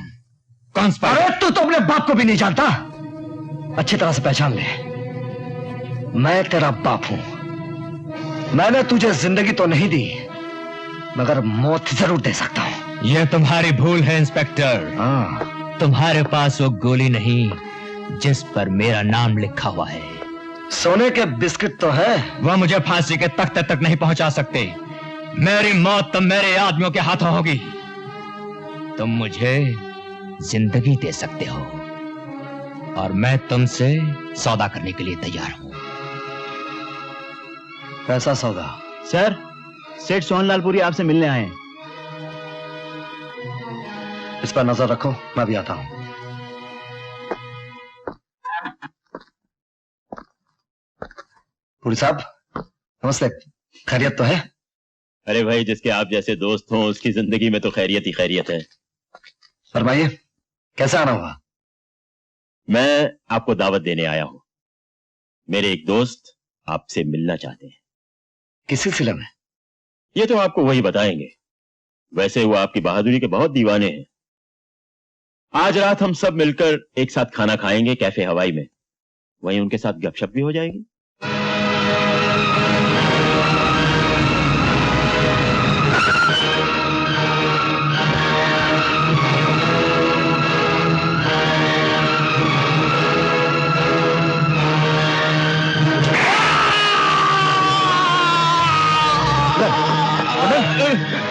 कौन स्पाइडर? अरे तू तो अपने बाप को भी नहीं जानता। अच्छी तरह से पहचान ले, मैं तेरा बाप हूं। मैंने तुझे जिंदगी तो नहीं दी, मगर मौत जरूर दे सकता हूं। यह तुम्हारी भूल है इंस्पेक्टर। हाँ, तुम्हारे पास वो गोली नहीं जिस पर मेरा नाम लिखा हुआ है। सोने के बिस्किट तो है, वह मुझे फांसी के तख्ते तक नहीं पहुंचा सकते। मेरी मौत तो मेरे आदमियों के हाथों होगी। तुम मुझे जिंदगी दे सकते हो और मैं तुमसे सौदा करने के लिए तैयार हूं। कैसा सौदा? सर, सेठ सोहनलाल पुरी आपसे मिलने आए हैं। इस पर नजर रखो, मैं भी आता हूं। पुरी साहब नमस्ते, खैरियत तो है? अरे भाई, जिसके आप जैसे दोस्त हों उसकी जिंदगी में तो खैरियत ही खैरियत है। फरमाइए, कैसे आना हुआ? मैं आपको दावत देने आया हूं। मेरे एक दोस्त आपसे मिलना चाहते हैं। किस सिलसिले में? ये तो आपको वही बताएंगे। वैसे वो आपकी बहादुरी के बहुत दीवाने हैं। आज रात हम सब मिलकर एक साथ खाना खाएंगे कैफे हवाई में, वहीं उनके साथ गपशप भी हो जाएगी।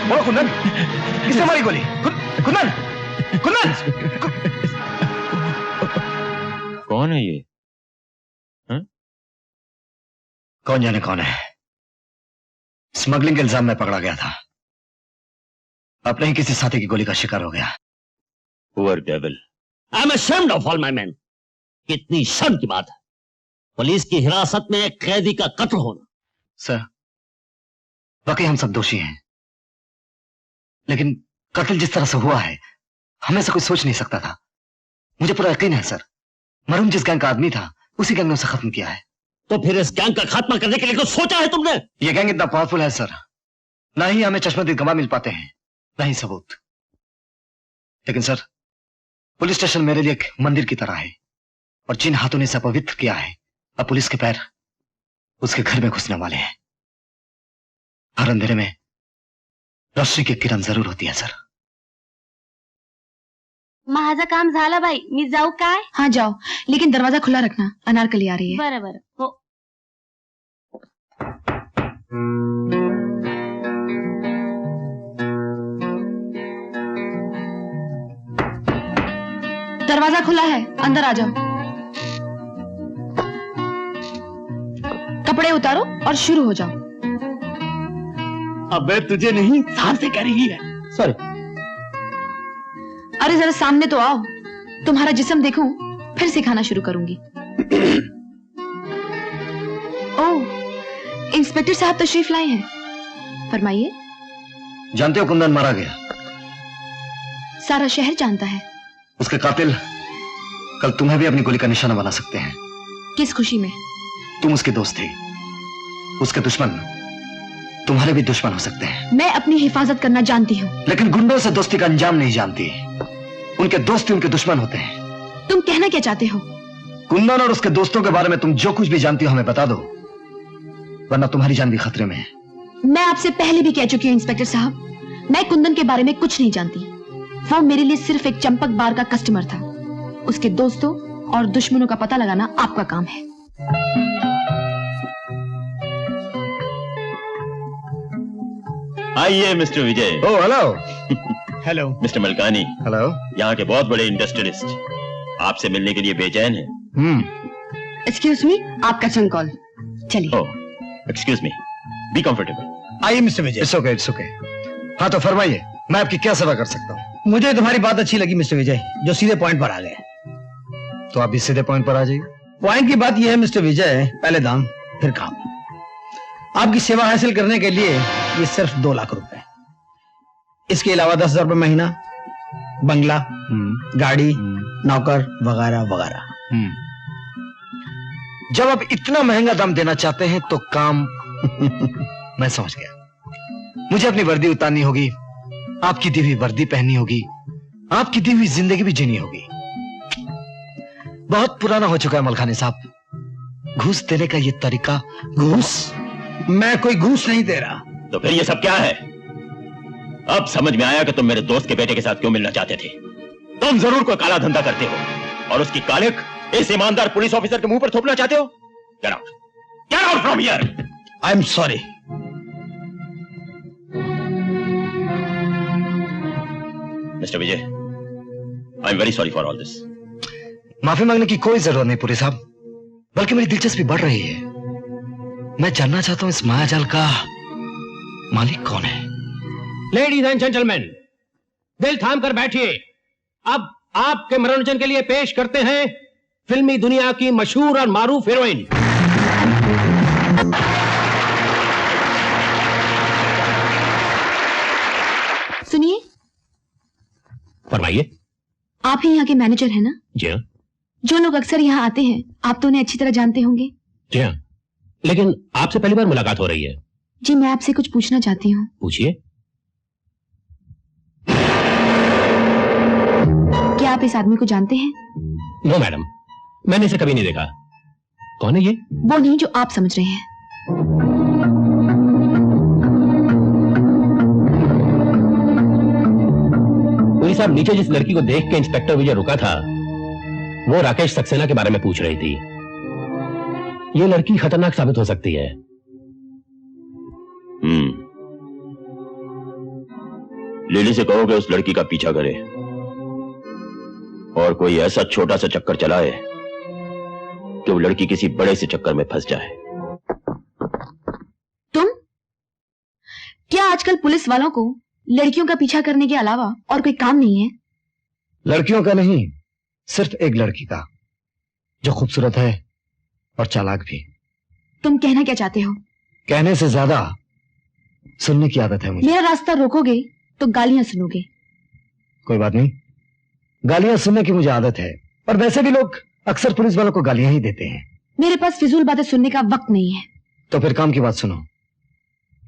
बोलो कुंदन, किसने मारी गोली? कुंदन, कुंदन! कौन है ये? कौन जाने कौन है। स्मगलिंग के इल्जाम में पकड़ा गया था, अपने ही किसी साथी की गोली का शिकार हो गया। Poor devil. I am ashamed of all my men. कितनी शर्म की बात है, पुलिस की हिरासत में एक कैदी का कत्ल होना। सर, वाकई हम सब दोषी हैं, लेकिन कत्ल जिस तरह से हुआ है हमें से कोई सोच नहीं सकता था। मुझे पूरा यकीन है सर, मरहूम जिस गैंग का आदमी था उसी गैंग ने उसे खत्म किया है। तो फिर इस गैंग का खात्मा करने के लिए कुछ सोचा है तुमने? यह गैंग इतना पावरफुल है सर, ना ही हमें चश्मदीद गवाह मिल पाते हैं, ना ही सबूत। लेकिन सर, पुलिस स्टेशन मेरे लिए एक मंदिर की तरह है, और जिन हाथों ने इसे अपवित्र किया है, अब पुलिस के पैर उसके घर में घुसने वाले हैं। हर अंधेरे में रोशनी की किरण जरूर होती है सर। माझं काम झालं बाई, मी जाऊ काय? हाँ जाओ, लेकिन दरवाजा खुला रखना, अनारकली आ रही है। बरं बरं, हो। दरवाजा खुला है, अंदर आ जाओ। कपड़े उतारो और शुरू हो जाओ। अबे तुझे नहीं, साहब से कह रही है। सॉरी। अरे जरा सामने तो आओ, तुम्हारा जिस्म देखूं, फिर सिखाना शुरू करूंगी। ओह, इंस्पेक्टर साहब तशरीफ लाए हैं, फरमाइए। जानते हो कुंदन मारा गया? सारा शहर जानता है। उसके कातिल कल तुम्हें भी अपनी गोली का निशाना बना सकते हैं। किस खुशी में? तुम उसके दोस्त थे, उसके दुश्मन तुम्हारे भी दुश्मन हो सकते हैं। मैं अपनी हिफाजत करना जानती हूँ, लेकिन गुंडों से दोस्ती का अंजाम नहीं जानती। उनके दोस्त ही उनके दुश्मन होते हैं। तुम कहना क्या चाहते हो? कुंदन और उसके दोस्तों के बारे में तुम जो कुछ भी जानती हो हमें बता दो, वरना तुम्हारी जान भी खतरे में है। मैं आपसे पहले भी कह चुकी हूँ इंस्पेक्टर साहब, मैं कुंदन के बारे में कुछ नहीं जानती। वो मेरे लिए सिर्फ एक चंपक बार का कस्टमर था। उसके दोस्तों और दुश्मनों का पता लगाना आपका काम है। आइए mister Vijay. Oh hello. Hello mister Malkani. Hello. यहाँ के बहुत बड़े इंडस्ट्रियलिस्ट आपसे मिलने के लिए बेचैन है। एक्सक्यूज मी, आपका सन कॉल। चलिए। ओह, एक्सक्यूज मी, बी कंफर्टेबल। आइए mister Vijay. It's okay, it's okay. हाँ तो फरमाइए, मैं आपकी क्या सेवा कर सकता हूँ? मुझे तुम्हारी बात अच्छी लगी मिस्टर विजय, जो सीधे पॉइंट पर आ गए। तो आप भी सीधे पॉइंट पर आ जाइए। पॉइंट की बात यह है मिस्टर विजय, पहले दाम फिर काम। आपकी सेवा हासिल करने के लिए ये सिर्फ 2 लाख रुपए, इसके अलावा 10,000 रुपए महीना, बंगला, गाड़ी, नौकर वगैरह वगैरह। जब आप इतना महंगा दाम देना चाहते हैं तो काम मैं समझ गया। मुझे अपनी वर्दी उतारनी होगी, आपकी दी हुई वर्दी पहननी होगी, आपकी दी हुई जिंदगी भी जीनी होगी। बहुत पुराना हो चुका है मलखानी साहब, घूस देने का ये तरीका। घूस? मैं कोई घूस नहीं दे रहा। तो फिर ये सब क्या है? अब समझ में आया कि तुम मेरे दोस्त के बेटे के साथ क्यों मिलना चाहते थे। तुम जरूर कोई काला धंधा करते हो और उसकी कालिक इस ईमानदार पुलिस ऑफिसर के मुंह पर थोपना चाहते हो। Get out! Get out from here! I am sorry. Mister Vijay, I am very sorry for all this. माफी मांगने की कोई जरूरत नहीं पुरी साहब, बल्कि मेरी दिलचस्पी बढ़ रही है। मैं जानना चाहता हूं इस मायाजाल का मालिक कौन है। लेडीज एंड जेंटलमैन, दिल थाम कर बैठिए। अब आपके मनोरंजन के लिए पेश करते हैं फिल्मी दुनिया की मशहूर और मारूफ हीरोइन। सुनिए। फरमाइए। आप ही यहाँ के मैनेजर हैं ना? जी हाँ। जो लोग अक्सर यहाँ आते हैं, आप तो उन्हें अच्छी तरह जानते होंगे। जी हाँ, लेकिन आपसे पहली बार मुलाकात हो रही है। जी, मैं आपसे कुछ पूछना चाहती हूँ। पूछिए। क्या क्या आप इस आदमी को जानते हैं? नो मैडम, मैंने इसे कभी नहीं देखा। कौन है ये? वो नहीं जो आप समझ रहे हैं। पुलिस साहब, नीचे जिस लड़की को देख के इंस्पेक्टर विजय रुका था वो राकेश सक्सेना के बारे में पूछ रही थी। ये लड़की खतरनाक साबित हो सकती है। लिली से कहो कि उस लड़की का पीछा करे और कोई ऐसा छोटा सा चक्कर चलाए कि वो लड़की किसी बड़े से चक्कर में फंस जाए। तुम क्या आजकल पुलिस वालों को लड़कियों का पीछा करने के अलावा और कोई काम नहीं है? लड़कियों का नहीं, सिर्फ एक लड़की का जो खूबसूरत है और चालाक भी। तुम कहना क्या चाहते हो? कहने से ज्यादा सुनने की आदत है मुझे। मेरा रास्ता रोकोगे तो गालियां सुनोगे। कोई बात नहीं, गालियां सुनने की मुझे आदत है, और वैसे भी लोग अक्सर पुलिस वालों को गालियां ही देते हैं। मेरे पास फिजूल बातें सुनने का वक्त नहीं है। तो फिर काम की बात सुनो।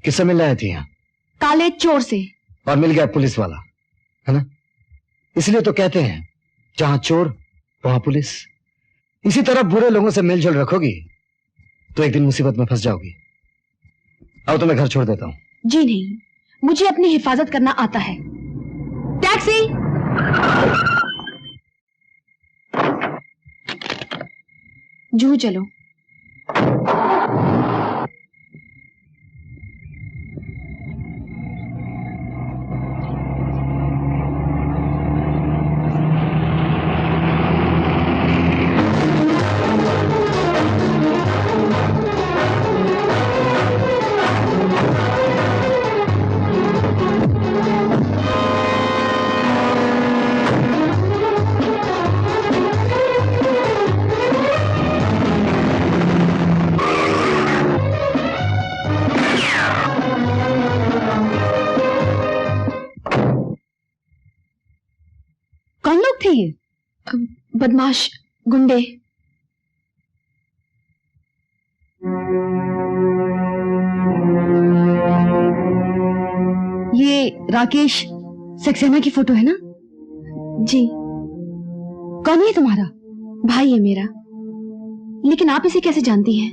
किससे मिलने आई थी यहाँ? काले चोर से। और मिल गया पुलिस वाला, है ना? इसलिए तो कहते हैं जहां चोर वहां पुलिस। इसी तरह बुरे लोगों से मेलजोल रखोगी तो एक दिन मुसीबत में फंस जाओगी। अब तो मैं घर छोड़ देता हूँ। जी नहीं, मुझे अपनी हिफाजत करना आता है। टैक्सी! जूहू चलो। बदमाश गुंडे। ये राकेश सक्सेना की फोटो है ना? जी। कौन है तुम्हारा? भाई है मेरा। लेकिन आप इसे कैसे जानती हैं?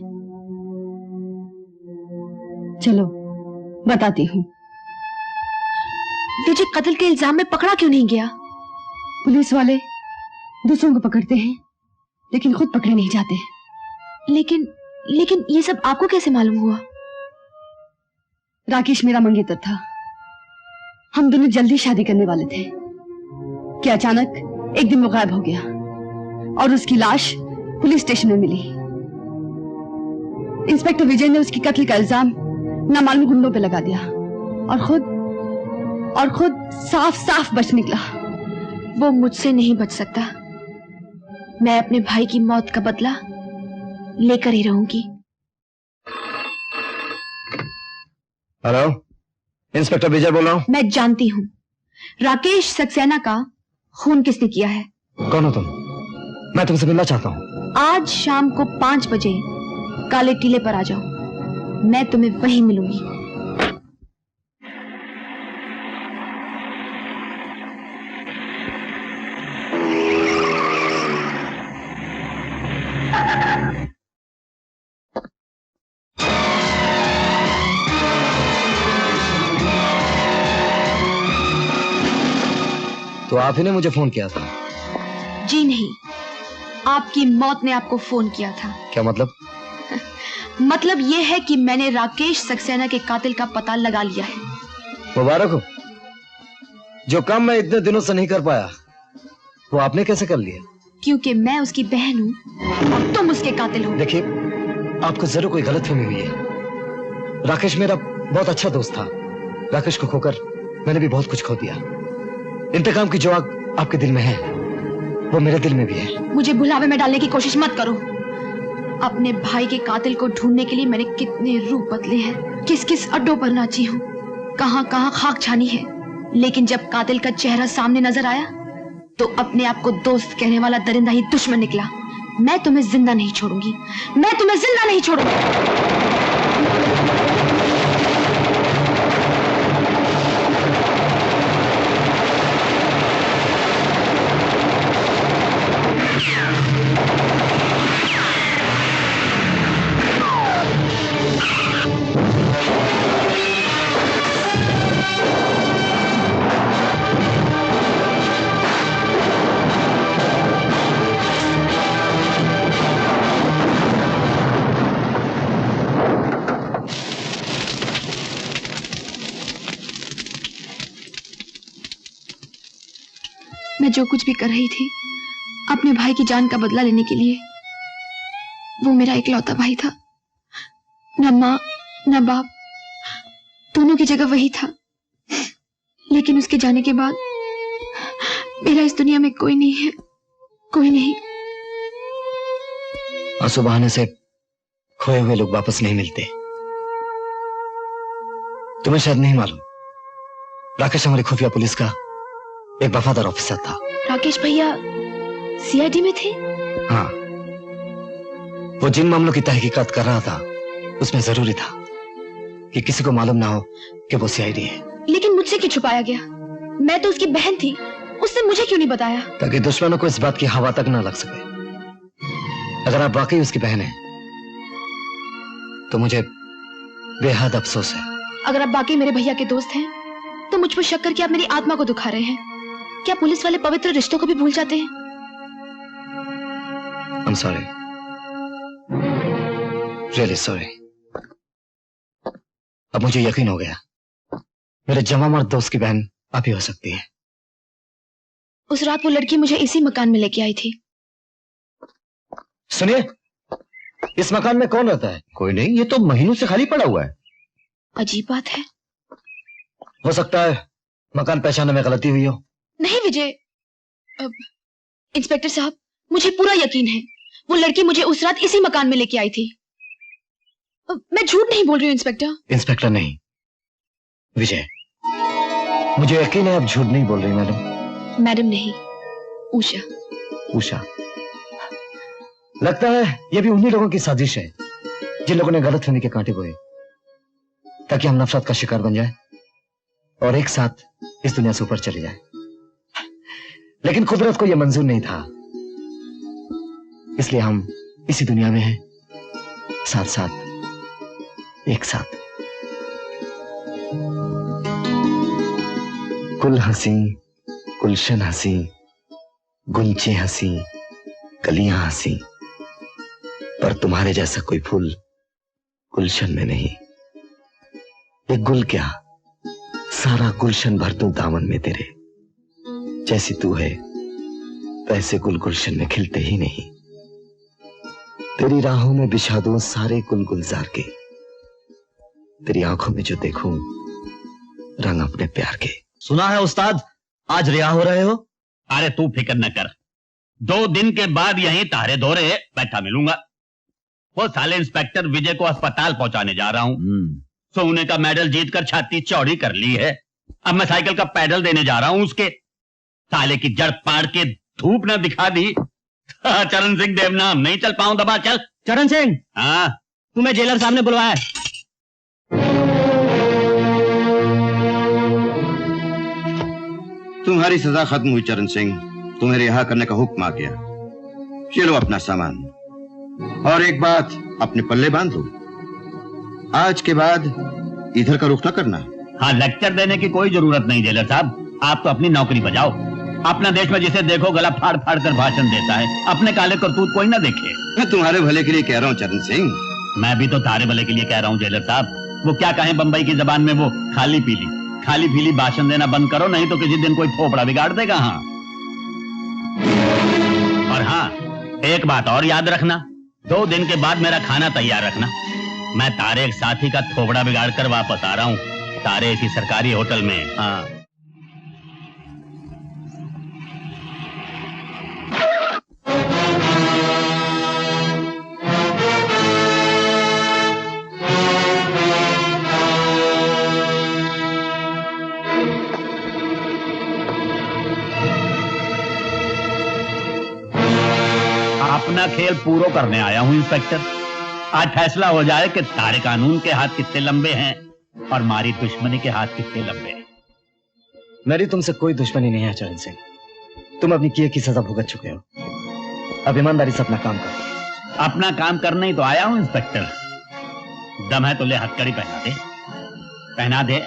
चलो बताती हूँ। तुझे कत्ल के इल्जाम में पकड़ा क्यों नहीं गया? पुलिस वाले दूसरों को पकड़ते हैं लेकिन खुद पकड़े नहीं जाते। लेकिन ये सब आपको कैसे मालूम हुआ? राकेश मेरा मंगेतर था। हम दोनों जल्दी शादी करने वाले थे कि अचानक एक दिन वो गायब हो गया और उसकी लाश पुलिस स्टेशन में मिली। इंस्पेक्टर विजय ने उसकी कत्ल का इल्जाम नामालूम गुंडों पे लगा दिया और खुद साफ साफ बच निकला। वो मुझसे नहीं बच सकता। मैं अपने भाई की मौत का बदला लेकर ही रहूंगी। हेलो, इंस्पेक्टर विजय बोल रहा हूं। मैं जानती हूं राकेश सक्सेना का खून किसने किया है। कौन हो तुम? मैं तुमसे मिलना चाहता हूं। आज शाम को 5 बजे काले टीले पर आ जाओ। मैं तुम्हें वहीं मिलूंगी। तो आप ही ने मुझे फोन किया था? जी नहीं, आपकी मौत ने आपको फोन किया था। क्या मतलब? मतलब यह है कि मैंने राकेश सक्सेना के कातिल का पता लगा लिया है। मुबारक हो। जो काम मैं इतने दिनों से नहीं कर पाया वो आपने कैसे कर लिया? क्योंकि मैं उसकी बहन हूं और तुम उसके कातिल हो। देखिए, आपको जरूर कोई गलतफहमी हुई है। राकेश मेरा बहुत अच्छा दोस्त था। राकेश को खोकर मैंने भी बहुत कुछ खो दिया। इंतकाम की जो आग आपके दिल में है वो मेरे दिल में भी है। मुझे भुलावे में डालने की कोशिश मत करो। अपने भाई के कातिल को ढूंढने के लिए मैंने कितने रूप बदले हैं, किस किस अड्डों पर नाची हूँ, कहां कहां खाक छानी है। लेकिन जब कातिल का चेहरा सामने नजर आया तो अपने आप को दोस्त कहने वाला दरिंदा ही दुश्मन निकला। मैं तुम्हें जिंदा नहीं छोड़ूंगी, मैं तुम्हें जिंदा नहीं छोड़ूंगी। मैं जो कुछ भी कर रही थी अपने भाई की जान का बदला लेने के लिए, वो मेरा इकलौता भाई था। न माँ न बाप, दोनों की जगह वही था। लेकिन उसके जाने के बाद मेरा इस दुनिया में कोई नहीं है, कोई नहीं। आंसू बहाने से खोए हुए लोग वापस नहीं मिलते। तुम्हें शायद नहीं मालूम, राकेश हमारी खुफिया पुलिस का एक वफादार ऑफिसर था। राकेश भैया सीआईडी में थे? हाँ, वो जिन मामलों की तहकीकात कर रहा था उसमें जरूरी था कि किसी को मालूम ना हो कि वो सीआईडी है। लेकिन मुझसे क्यों छुपाया गया? मैं तो उसकी बहन थी, उसने मुझे क्यों नहीं बताया? ताकि दुश्मनों को इस बात की हवा तक ना लग सके। अगर आप वाकई उसकी बहन हैं तो मुझे बेहद अफसोस है। अगर आप बाकी मेरे भैया के दोस्त हैं तो मुझ पर शक करके आप मेरी आत्मा को दुखा रहे हैं। क्या पुलिस वाले पवित्र रिश्तों को भी भूल जाते हैं? I'm sorry, really sorry। अब मुझे यकीन हो गया मेरे जवां मर्द दोस्त की बहन आप ही हो सकती है। उस रात वो लड़की मुझे इसी मकान में लेके आई थी। सुनिए, इस मकान में कौन रहता है? कोई नहीं, ये तो महीनों से खाली पड़ा हुआ है। अजीब बात है। हो सकता है मकान पहचानने में गलती हुई हो। नहीं विजय, इंस्पेक्टर साहब, मुझे पूरा यकीन है वो लड़की मुझे उस रात इसी मकान में लेके आई थी। मैं झूठ नहीं बोल रही हूँ इंस्पेक्टर। इंस्पेक्टर नहीं, विजय, मुझे यकीन है आप झूठ नहीं बोल रही। मैडम? मैडम नहीं, उषा। उषा? लगता है ये भी उन्हीं लोगों की साजिश है जिन लोगों ने गलतफहमी के कांटे बोए ताकि हम नफरत का शिकार बन जाए और एक साथ इस दुनिया से ऊपर चले जाए। लेकिन कुदरत को यह मंजूर नहीं था, इसलिए हम इसी दुनिया में हैं, साथ साथ, एक साथ। कुल हंसी, गुलशन हंसी, गुंचे हंसी, कलियां हंसी, पर तुम्हारे जैसा कोई फूल गुलशन में नहीं। एक गुल क्या, सारा गुलशन भर दूं दामन में तेरे। जैसी तू है वैसे गुल गुलशन में खिलते ही नहीं। तेरी राहों में बिछा दूं सारे गुल गुलजार के। तेरी आंखों में जो देखूं रंग अपने प्यार के। सुना है उस्ताद आज रिहा हो रहे हो? अरे तू फिक्र न कर, 2 दिन के बाद यहीं तारे दोरे बैठा मिलूंगा। वो साले इंस्पेक्टर विजय को अस्पताल पहुंचाने जा रहा हूं। सोने का मेडल जीतकर छाती चौड़ी कर ली है। अब मैं साइकिल का पैडल देने जा रहा हूं उसके। साले की जड़ पाड़ के धूप न दिखा दी। चरण सिंह देवनाम, नहीं चल पाऊं, दबा चल। चरण सिंह, हाँ तुम्हें जेलर सामने बुलवाया। तुम्हारी सजा खत्म हुई चरण सिंह, तुम्हें रिहा करने का हुक्म आ गया। चलो अपना सामान, और एक बात अपने पल्ले बांध लो, आज के बाद इधर का रुख न करना। हाँ, लेक्चर देने की कोई जरूरत नहीं जेलर साहब, आप तो अपनी नौकरी बजाओ। अपना देश में जिसे देखो गला फाड़ फाड़ कर भाषण देता है, अपने काले करतूत कोई ना देखे। मैं तुम्हारे भले के लिए कह रहा हूँ चरण सिंह। मैं भी तो तारे भले के लिए कह रहा हूँ जेलर साहब। वो क्या कहें बंबई की जबान में, वो खाली पीली भाषण देना बंद करो, नहीं तो किसी दिन कोई थोपड़ा बिगाड़ देगा। हाँ, और हाँ, एक बात और याद रखना, 2 दिन के बाद मेरा खाना तैयार रखना। मैं तारे एक साथी का थोपड़ा बिगाड़ कर वापस आ रहा हूँ, तारे इसी सरकारी होटल में। हाँ, अपना खेल पूरा करने आया हूं इंस्पेक्टर। आज फैसला हो जाए कि तारे कानून के हाथ कितने लंबे हैं और हमारी दुश्मनी के हाथ कितने लंबे हैं। मेरी तुमसे कोई दुश्मनी नहीं है चरण सिंह, तुम अपनी किए की सजा भुगत चुके हो। अब ईमानदारी से अपना काम करो। अपना काम करने ही तो आया हूं इंस्पेक्टर। दम है तो ले हथकड़ी पहना दे।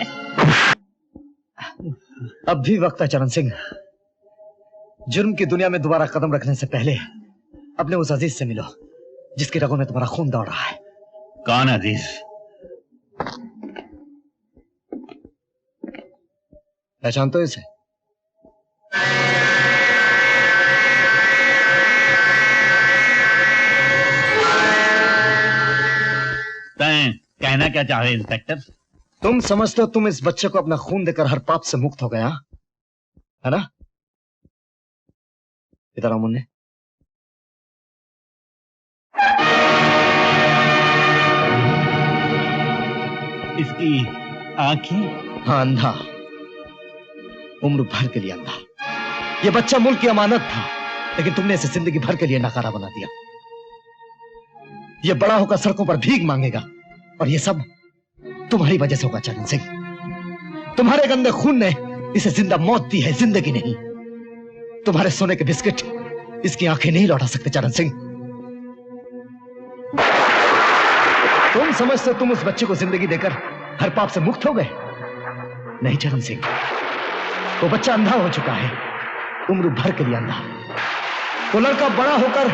अब भी वक्त है चरण सिंह, जुर्म की दुनिया में दोबारा कदम रखने से पहले अपने उस अजीज से मिलो जिसकी रगों में तुम्हारा खून दौड़ रहा है। कौन अजीज? पहचानते हो इसे? कहना क्या चाहे इंस्पेक्टर? तुम समझते हो तुम इस बच्चे को अपना खून देकर हर पाप से मुक्त हो गया, है ना? इधर आओ मुन्ने। इसकी आंखें? हाँ, अंधा, उम्र भर के लिए अंधा। ये बच्चा मुल्क की अमानत था, लेकिन तुमने इसे जिंदगी भर के लिए नकारा बना दिया। ये बड़ा होकर सड़कों पर भीख मांगेगा, और ये सब तुम्हारी वजह से होगा चरण सिंह। तुम्हारे गंदे खून ने इसे जिंदा मौत दी है, जिंदगी नहीं। तुम्हारे सोने के बिस्किट इसकी आंखें नहीं लौटा सकते चरण सिंह। तुम समझते तुम उस बच्चे को जिंदगी देकर हर पाप से मुक्त हो गए? नहीं चरण सिंह, वो बच्चा अंधा हो चुका है, उम्र भर के लिए अंधा। वो लड़का बड़ा होकर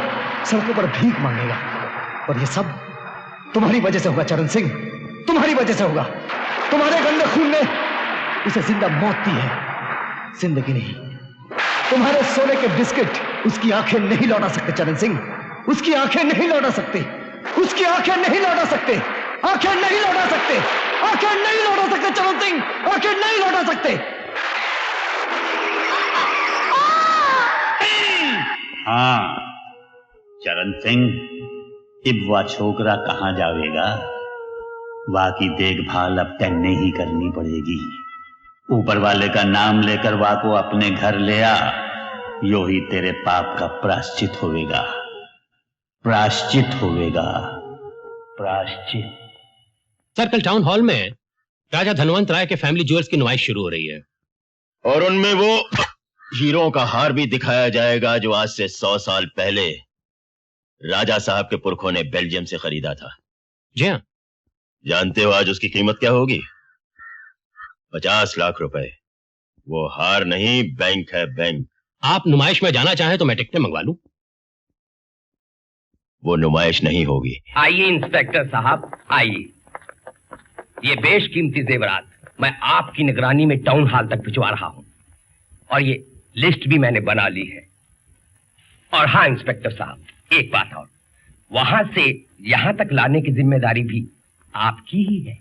सड़कों पर भीख मांगेगा, और ये सब तुम्हारी वजह से होगा चरण सिंह, तुम्हारी वजह से होगा। तुम्हारे गंदे खून ने उसे जिंदा मौत दी है, जिंदगी नहीं। तुम्हारे सोने के बिस्किट उसकी आंखें नहीं लौटा सकते चरण सिंह, उसकी आंखें नहीं लौटा सकते, उसकी आंखें नहीं लौटा सकते, आंखें नहीं लौटा सकते, आंखें नहीं लौटा सकते चरण सिंह, आंखें नहीं लौटा सकते। हाँ चरण सिंह, अब वह छोकरा कहाँ जावेगा? वाह की देखभाल अब तन्ने ही करनी पड़ेगी। ऊपर वाले का नाम लेकर वाह को अपने घर ले आ, यो ही तेरे पाप का प्रायश्चित होवेगा, प्रायश्चित होवेगा, प्रायश्चित। सर, कल टाउन हॉल में राजा धनवंत राय के फैमिली ज्वेल्स की नुमाइश शुरू हो रही है, और उनमें वो हीरों का हार भी दिखाया जाएगा जो आज से 100 साल पहले राजा साहब के पुरखों ने बेल्जियम से खरीदा था। जी हाँ। जानते हो आज उसकी कीमत क्या होगी? 50 लाख रुपए। वो हार नहीं, बैंक है, बैंक। आप नुमाइश में जाना चाहें तो मैं टिकटें मंगवा लूं। वो नुमाइश नहीं होगी। आइए इंस्पेक्टर साहब, आइए। ये बेशकीमती जेवरात मैं आपकी निगरानी में टाउन हॉल तक भिजवा रहा हूं, और ये लिस्ट भी मैंने बना ली है। और हाँ इंस्पेक्टर साहब, एक बात और, वहां से यहां तक लाने की जिम्मेदारी भी आपकी ही है।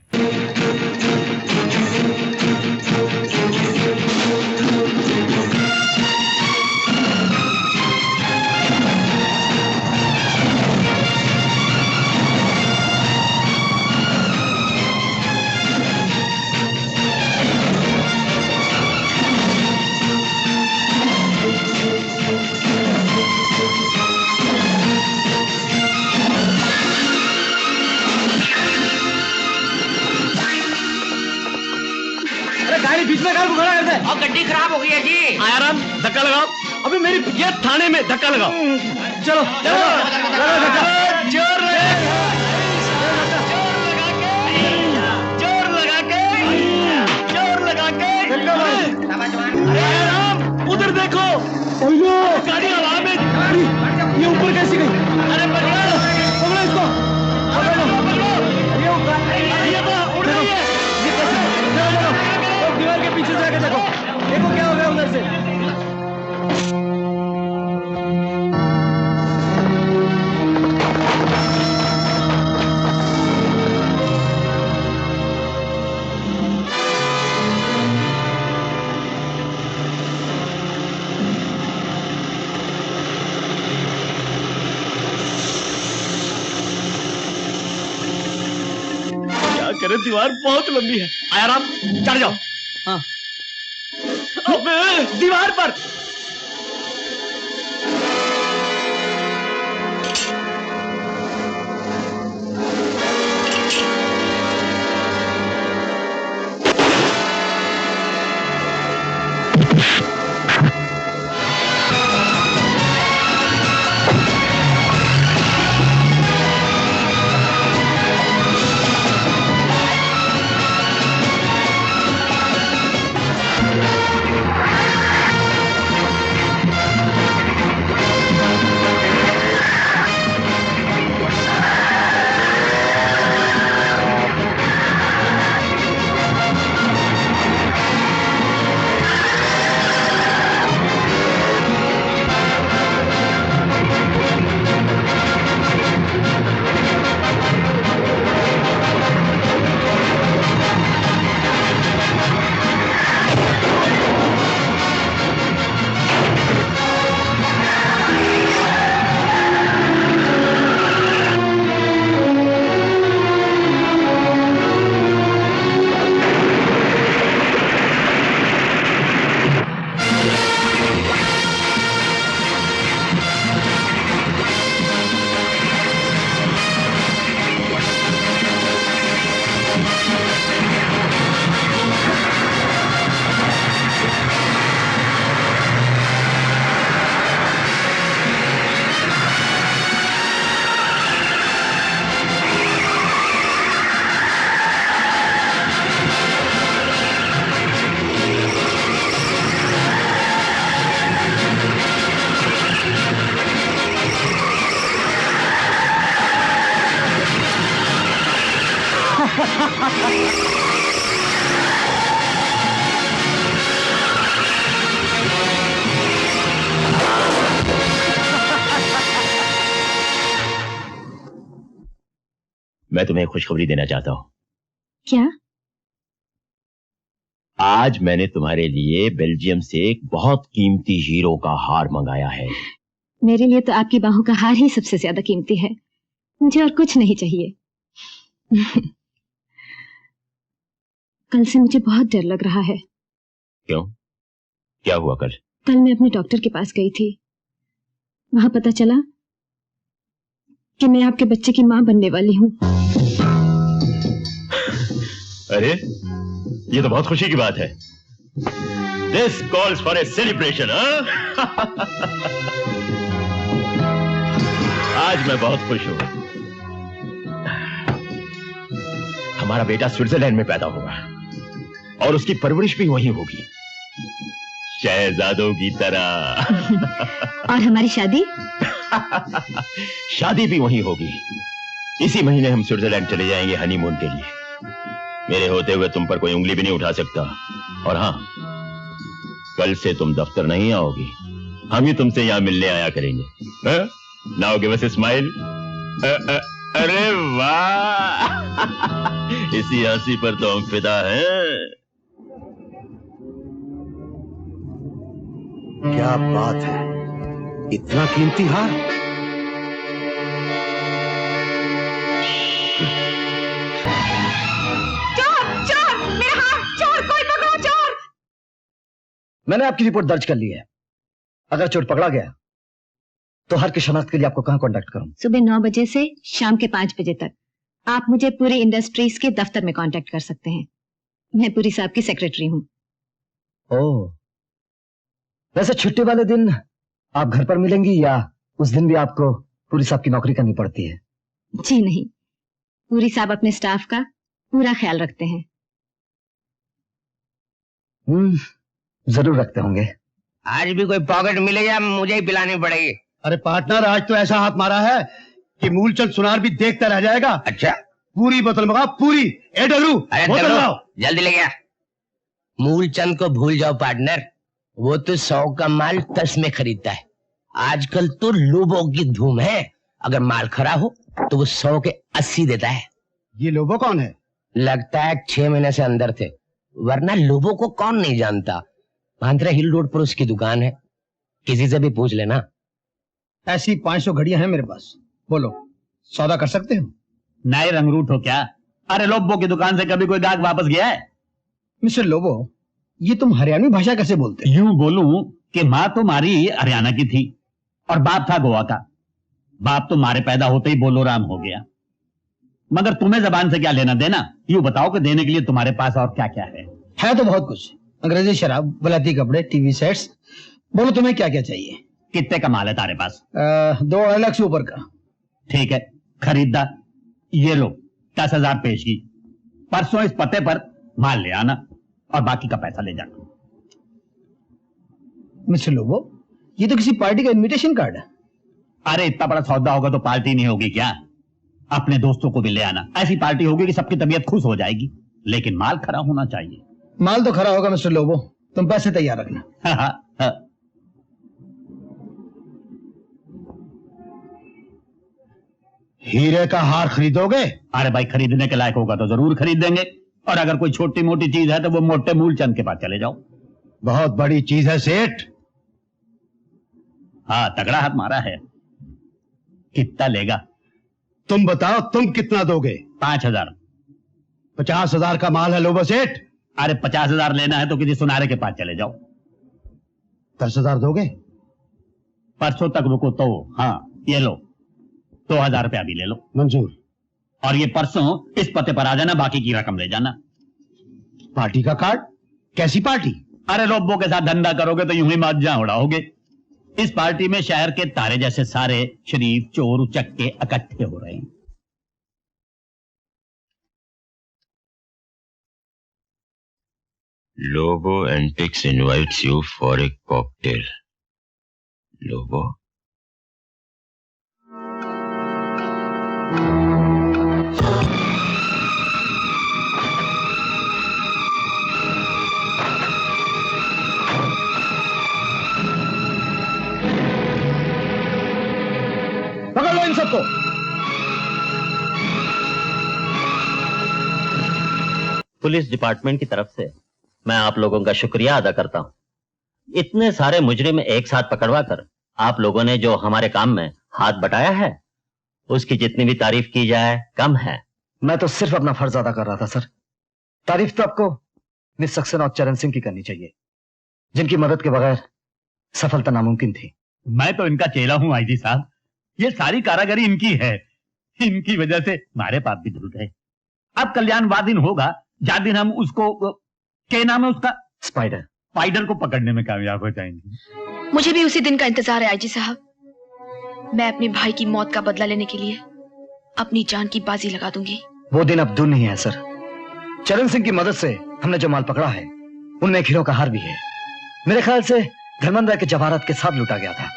बीच में कार को खड़ा करते हैं। और गड्डी खराब हो गई है जी। आराम, धक्का लगाओ। अभी मेरी ये थाने में धक्का लगाओ। चलो चलो जोर लगा के अरे आराम, उधर देखो। गाड़ी हवा में, ये ऊपर कैसी गई? अरे पकड़ो इसको, ये उड़ रही है। दीवार के पीछे जाके देखो, देखो क्या हो गया उधर से। क्या करे, दीवार बहुत लंबी है। आराम, चढ़ जाओ। हाँ, दीवार पर। मैं तुम्हें खुशखबरी देना चाहता हूँ। क्या? आज मैंने तुम्हारे लिए बेल्जियम से एक बहुत कीमती हीरो का हार मंगाया है। मेरे लिए तो आपकी बाहों का हार ही सबसे ज्यादा कीमती है। मुझे और कुछ नहीं चाहिए। कल से मुझे बहुत डर लग रहा है। क्यों? क्या हुआ कल? कल मैं अपने डॉक्टर के पास गई थी। वहां पता चला कि मैं आपके बच्चे की मां बनने वाली हूँ। अरे ये तो बहुत खुशी की बात है। This calls for a celebration, आज मैं बहुत खुश हूं। हमारा बेटा स्विट्जरलैंड में पैदा होगा और उसकी परवरिश भी वहीं होगी, शहजादों की तरह। और हमारी शादी? शादी भी वहीं होगी। इसी महीने हम स्विट्जरलैंड चले जाएंगे हनीमून के लिए। मेरे होते हुए तुम पर कोई उंगली भी नहीं उठा सकता। और हाँ, कल से तुम दफ्तर नहीं आओगी, हम ही तुमसे यहां मिलने आया करेंगे। Now give us a smile. अरे वाह, इसी हंसी पर तो हम फिदा हैं। क्या बात है, इतना कीमती हार? मैंने आपकी रिपोर्ट दर्ज कर ली है। अगर चोर पकड़ा गया तो हर की शनाख्त के लिए आपको कहां कांटेक्ट करूं? सुबह 9 बजे से शाम के 5 बजे तक आप मुझे पूरी इंडस्ट्रीज के दफ्तर में कांटेक्ट कर सकते हैं। मैं पूरी साहब की सेक्रेटरी हूँ। ओह, वैसे छुट्टी वाले दिन आप घर पर मिलेंगी या उस दिन भी आपको पूरी साहब की नौकरी करनी पड़ती है? जी नहीं, पूरी साहब अपने स्टाफ का पूरा ख्याल रखते हैं। जरूर रखते होंगे। आज भी कोई पॉकेट मिलेगा, मुझे ही पिलानी पड़ेगी। अरे पार्टनर, आज तो ऐसा हाथ मारा है कि मूलचंद सुनार भी देखता रह जाएगा। अच्छा, पूरी बोतल मंगा, पूरी। ए डरू, बोतल लाओ। जल्दी ले गया। मूलचंद को भूल जाओ पार्टनर, वो तो 100 का माल 10 में खरीदता है। आजकल तो लोबो की धूम है, अगर माल खरा हो तो वो 100 के 80 देता है। ये लोबो कौन है? लगता है 6 महीने से अंदर थे, वरना लोबो को कौन नहीं जानता। भांतरा हिल रोड पर उसकी दुकान है, किसी से भी पूछ लेना। ऐसी 500 घड़ियां हैं मेरे पास, बोलो सौदा कर सकते हो? नए रंगरूट हो क्या? अरे लोबो की दुकान से कभी कोई गाहक वापस गया है? मिस्टर लोबो, ये तुम हरियाणवी भाषा कैसे बोलते? यूं बोलूं कि माँ तो मारी हरियाणा की थी और बाप था गोवा का। बाप तो मारे पैदा होते ही बोलो राम हो गया। मगर तुम्हें जबान से क्या लेना देना? यूं बताओ कि देने के लिए तुम्हारे पास और क्या क्या है? है तो बहुत कुछ, अंग्रेजी शराब, बलाती कपड़े, टीवी सेट्स। बोलो तुम्हें क्या क्या चाहिए? कितने का माल है तारे पास? 2-2.5 लाख से ऊपर का। ठीक है, खरीदा। ये लो 10,000 पेशगी। परसों इस पते पर माल ले आना और बाकी का पैसा ले जाना। मिस्टर लोबो, ये तो किसी पार्टी का इनविटेशन कार्ड है। अरे इतना बड़ा सौदा होगा तो पार्टी नहीं होगी क्या? अपने दोस्तों को भी ले आना। ऐसी पार्टी होगी कि सबकी तबीयत खुश हो जाएगी, लेकिन माल खरा होना चाहिए। माल तो खरा होगा मिस्टर लोबो, तुम पैसे तैयार रखना। हाँ। हीरे का हार खरीदोगे? अरे भाई, खरीदने के लायक होगा तो जरूर खरीद देंगे, और अगर कोई छोटी मोटी चीज है तो वो मोटे मूलचंद के पास चले जाओ। बहुत बड़ी चीज है सेठ। हाँ, तगड़ा हाथ मारा है। कितना लेगा? तुम बताओ, तुम कितना दोगे? 5,000। 50,000 का माल है लोबो सेठ। अरे 50,000 लेना है तो किसी सुनारे के पास चले जाओ। 10,000 दोगे? परसों तक रुको तो। हाँ, ये लो 2,000 रुपया भी ले लो। मंजूर। और ये परसों इस पते पर आ जाना, बाकी की रकम ले जाना। पार्टी का कार्ड? कैसी पार्टी? अरे लोबो के साथ धंधा करोगे तो यूं ही मौजा उड़ाओगे। इस पार्टी में शहर के तारे जैसे सारे शरीफ, चोर, उचक्के इकट्ठे हो रहे हैं। Lobo Antiques invites you for a cocktail. Lobo? पकड़ लो इन सबको। पुलिस डिपार्टमेंट की तरफ से मैं आप लोगों का शुक्रिया अदा करता हूं। इतने सारे मुजरिम एक साथ पकड़वा कर आप लोगों ने जो हमारे काम में हाथ बटाया है, उसकी जितनी भी तारीफ की जाए कम है। मैं तो सिर्फ अपना फर्ज अदा कर रहा था सर। तारीफ तो आपको मिस सक्सेना और चरण सिंह की करनी चाहिए, जिनकी मदद के बगैर सफलता नामुमकिन थी। मैं तो इनका चेला हूं आईजी साहब, ये सारी कारागरी इनकी है। इनकी वजह से हमारे पाप भी धुल गए। अब कल्याण वाद दिन होगा जहाँ दिन हम उसको, क्या नाम है उसका, स्पाइडर को पकड़ने में कामयाब हो जाएंगे। मुझे भी उसी दिन का इंतजार है आईजी साहब। मैं अपने भाई की मौत का बदला लेने के लिए अपनी जान की बाजी लगा दूंगी। वो दिन अब दूर नहीं है सर। चरण सिंह की मदद से हमने जो माल पकड़ा है उनमें एक हीरो का हार भी है। मेरे ख्याल से धर्मेंद्र के जवाहरात के साथ लूटा गया था।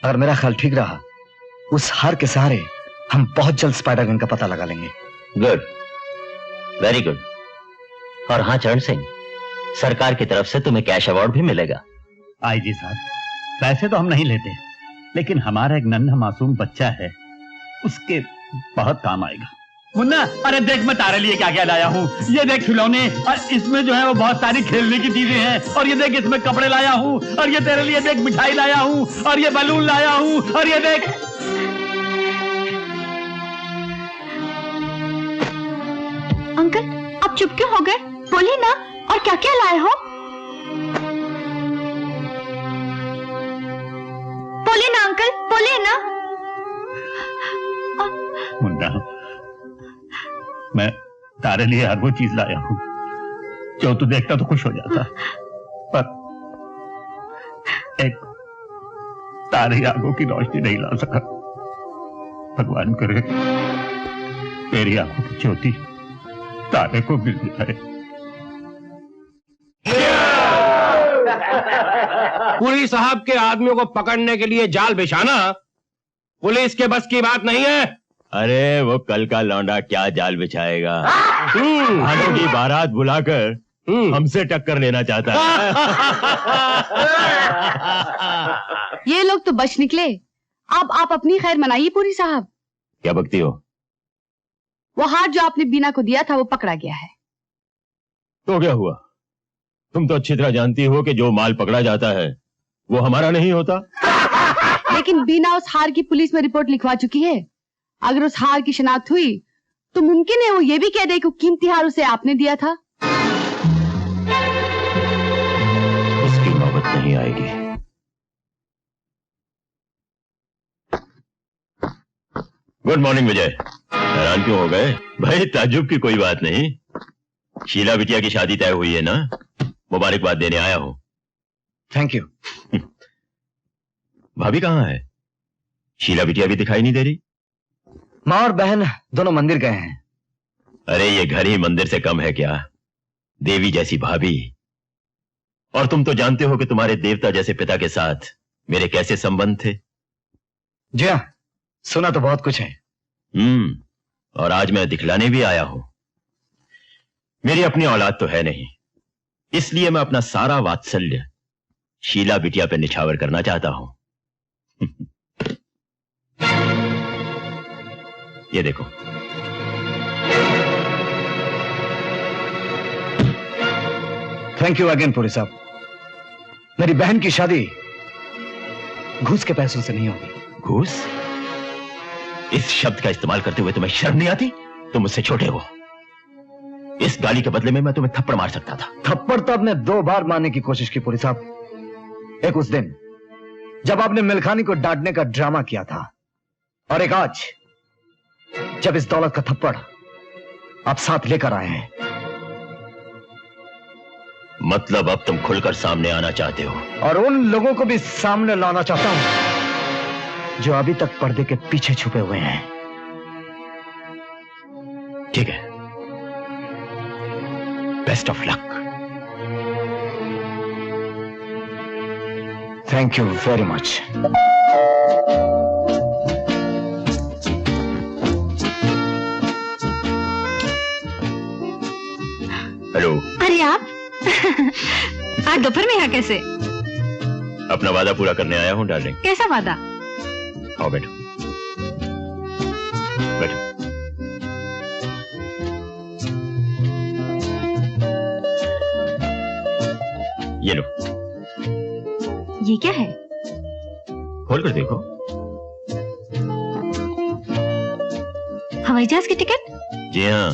अगर मेरा ख्याल ठीक रहा, उस हार के सहारे हम बहुत जल्द स्पाइडरमैन का पता लगा लेंगे। Good, very good. और हाँ चरण सिंह, सरकार की तरफ से तुम्हें कैश अवार्ड भी मिलेगा। आईजी साहब, पैसे तो हम नहीं लेते, लेकिन हमारा एक नन्हा मासूम बच्चा है, उसके बहुत काम आएगा। मुन्ना, अरे देख मैं तारे लिए क्या क्या लाया हूँ। ये देख खिलौने, और इसमें जो है वो बहुत सारी खेलने की चीजें हैं। और ये देख इसमें कपड़े लाया हूँ, और ये तेरे लिए देख मिठाई लाया हूँ, और ये बलून लाया हूँ, और ये देख। अंकल आप चुप क्यों हो गए? बोलिए ना, और क्या क्या लाए हो? बोलिए ना अंकल, बोलिए ना। मुन्ना, मैं तारे लिए हर वो चीज लाया हूं जो तू देखता तो खुश हो जाता, पर एक तारे आंखों की रोशनी नहीं ला सका। भगवान करे तेरी आंखों की ज्योति तारे को मिल जाए। पुलिस साहब के आदमियों को पकड़ने के लिए जाल बिछाना पुलिस के बस की बात नहीं है। अरे वो कल का लौंडा क्या जाल बिछाएगा? भानों की बारात बुलाकर हमसे टक्कर लेना चाहता है। ये लोग तो बच निकले। अब आप अपनी खैर मनाइए पूरी साहब। क्या बकती हो? वो हार जो आपने बीना को दिया था वो पकड़ा गया है। तो क्या हुआ? तुम तो अच्छी तरह जानती हो कि जो माल पकड़ा जाता है वो हमारा नहीं होता। लेकिन बीना उस हार की पुलिस में रिपोर्ट लिखवा चुकी है। अगर उस हार की शिनाख्त हुई तो मुमकिन है वो ये भी कह दे कि कीमती हार उसे आपने दिया था। उसकी नौबत नहीं आएगी। गुड मॉर्निंग विजय। हैरान क्यों हो गए? भाई ताज्जुब की कोई बात नहीं। शीला बिटिया की शादी तय हुई है ना, मुबारकबाद देने आया हूं। Thank you. भाभी कहाँ है? शीला बिटिया भी दिखाई नहीं दे रही। माँ और बहन दोनों मंदिर गए हैं। अरे ये घर ही मंदिर से कम है क्या? देवी जैसी भाभी। और तुम तो जानते हो कि तुम्हारे देवता जैसे पिता के साथ मेरे कैसे संबंध थे। जी हाँ, सुना तो बहुत कुछ है। और आज मैं दिखलाने भी आया हूं। मेरी अपनी औलाद तो है नहीं, इसलिए मैं अपना सारा वात्सल्य शीला बिटिया पे निछावर करना चाहता हूं। ये देखो। थैंक यू अगेन पुरी साहब। मेरी बहन की शादी घूस के पैसों से नहीं होगी। घूस? इस शब्द का इस्तेमाल करते हुए तुम्हें शर्म नहीं आती? तुम मुझसे छोटे हो। इस गाली के बदले में मैं तुम्हें थप्पड़ मार सकता था। थप्पड़ तो आपने 2 बार मारने की कोशिश की पुरी साहब। एक उस दिन जब आपने मिल्खानी को डांटने का ड्रामा किया था, और एक आज जब इस दौलत का थप्पड़ आप साथ लेकर आए हैं। मतलब अब तुम खुलकर सामने आना चाहते हो? और उन लोगों को भी सामने लाना चाहता हूं जो अभी तक पर्दे के पीछे छुपे हुए हैं। ठीक है, best of luck. Thank you very much. Hello. अरे आप आज दोपहर में यहाँ कैसे? अपना वादा पूरा करने आया हूं डार्लिंग। कैसा वादा? आओ बैठो बैठो। ये लो, ये क्या है? खोल कर देखो। हवाई जहाज की टिकट? जी हाँ,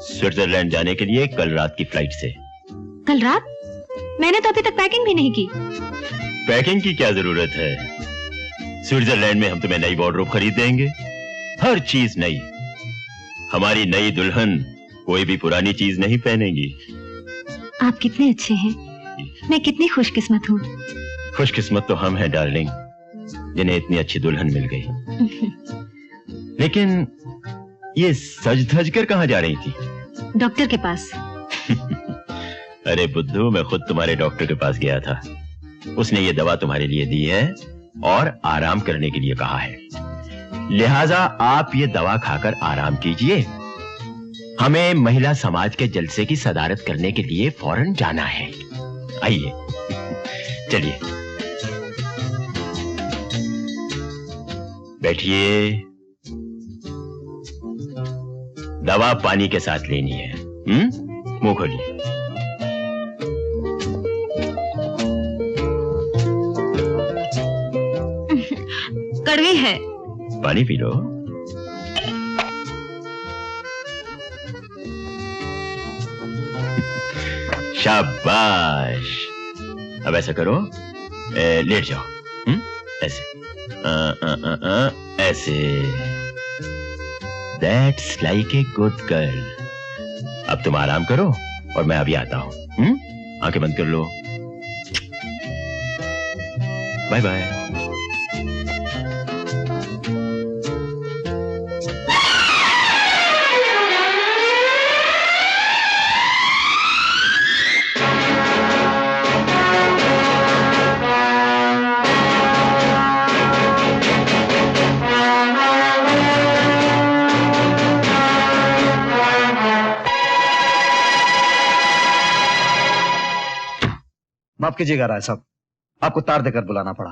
स्विट्जरलैंड जाने के लिए कल रात की फ्लाइट से। कल रात? मैंने तो अभी तक पैकिंग भी नहीं की। पैकिंग की क्या जरूरत है? स्विट्जरलैंड में हम तुम्हें नई वार्डरोब खरीद देंगे, हर चीज नई। हमारी नई दुल्हन कोई भी पुरानी चीज नहीं पहनेगी। आप कितने अच्छे हैं, मैं कितनी खुशकिस्मत हूँ। खुशकिस्मत तो हम हैं डार्लिंग, जिन्हें इतनी अच्छी दुल्हन मिल गई। लेकिन ये सज धज कर कहाँ जा रही थी? डॉक्टर के पास। अरे बुद्धू, मैं खुद तुम्हारे डॉक्टर के पास गया था। उसने ये दवा तुम्हारे लिए दी है और आराम करने के लिए कहा है। लिहाजा आप ये दवा खाकर आराम कीजिए। हमें महिला समाज के जलसे की सदारत करने के लिए फौरन जाना है। आइए, चलिए बैठिए। दवा पानी के साथ लेनी है। मुंह खोलिए। कड़वी है। पानी पी लो। शाबाश। अब ऐसा करो, लेट जाओ। ऐसे ऐसे। That's like a good girl. अब तुम आराम करो और मैं अभी आता हूं। आंखें बंद कर लो। Bye bye. माफ कीजिएगा राय साहब, आपको तार देकर बुलाना पड़ा।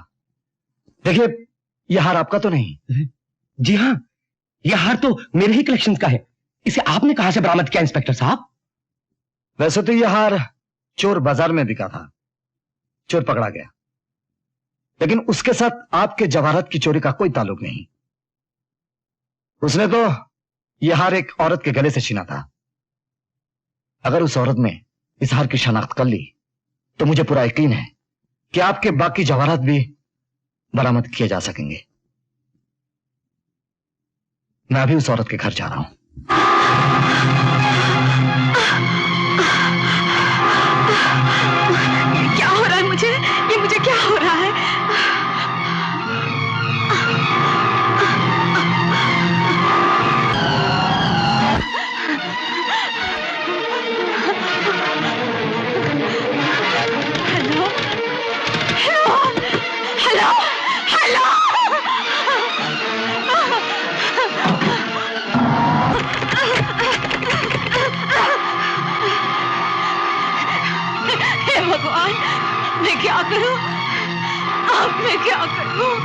देखिए, यह हार आपका तो नहीं? जी हाँ, यह हार तो मेरे ही कलेक्शन का है। इसे आपने कहां से बरामद किया इंस्पेक्टर साहब? वैसे तो यह हार चोर बाजार में बिका था, चोर पकड़ा गया, लेकिन उसके साथ आपके जवाहरात की चोरी का कोई ताल्लुक नहीं। उसने तो यह हार एक औरत के गले से छीना था। अगर उस औरत ने इस हार की शनाख्त कर ली तो मुझे पूरा यकीन है कि आपके बाकी जवाहरात भी बरामद किए जा सकेंगे। मैं अभी उस औरत के घर जा रहा हूं। क्या हो रहा है मुझे? ये मुझे क्या हो रहा है? हेलो हेलो हे भगवान, मैं क्या करूं? अब मैं क्या करूं?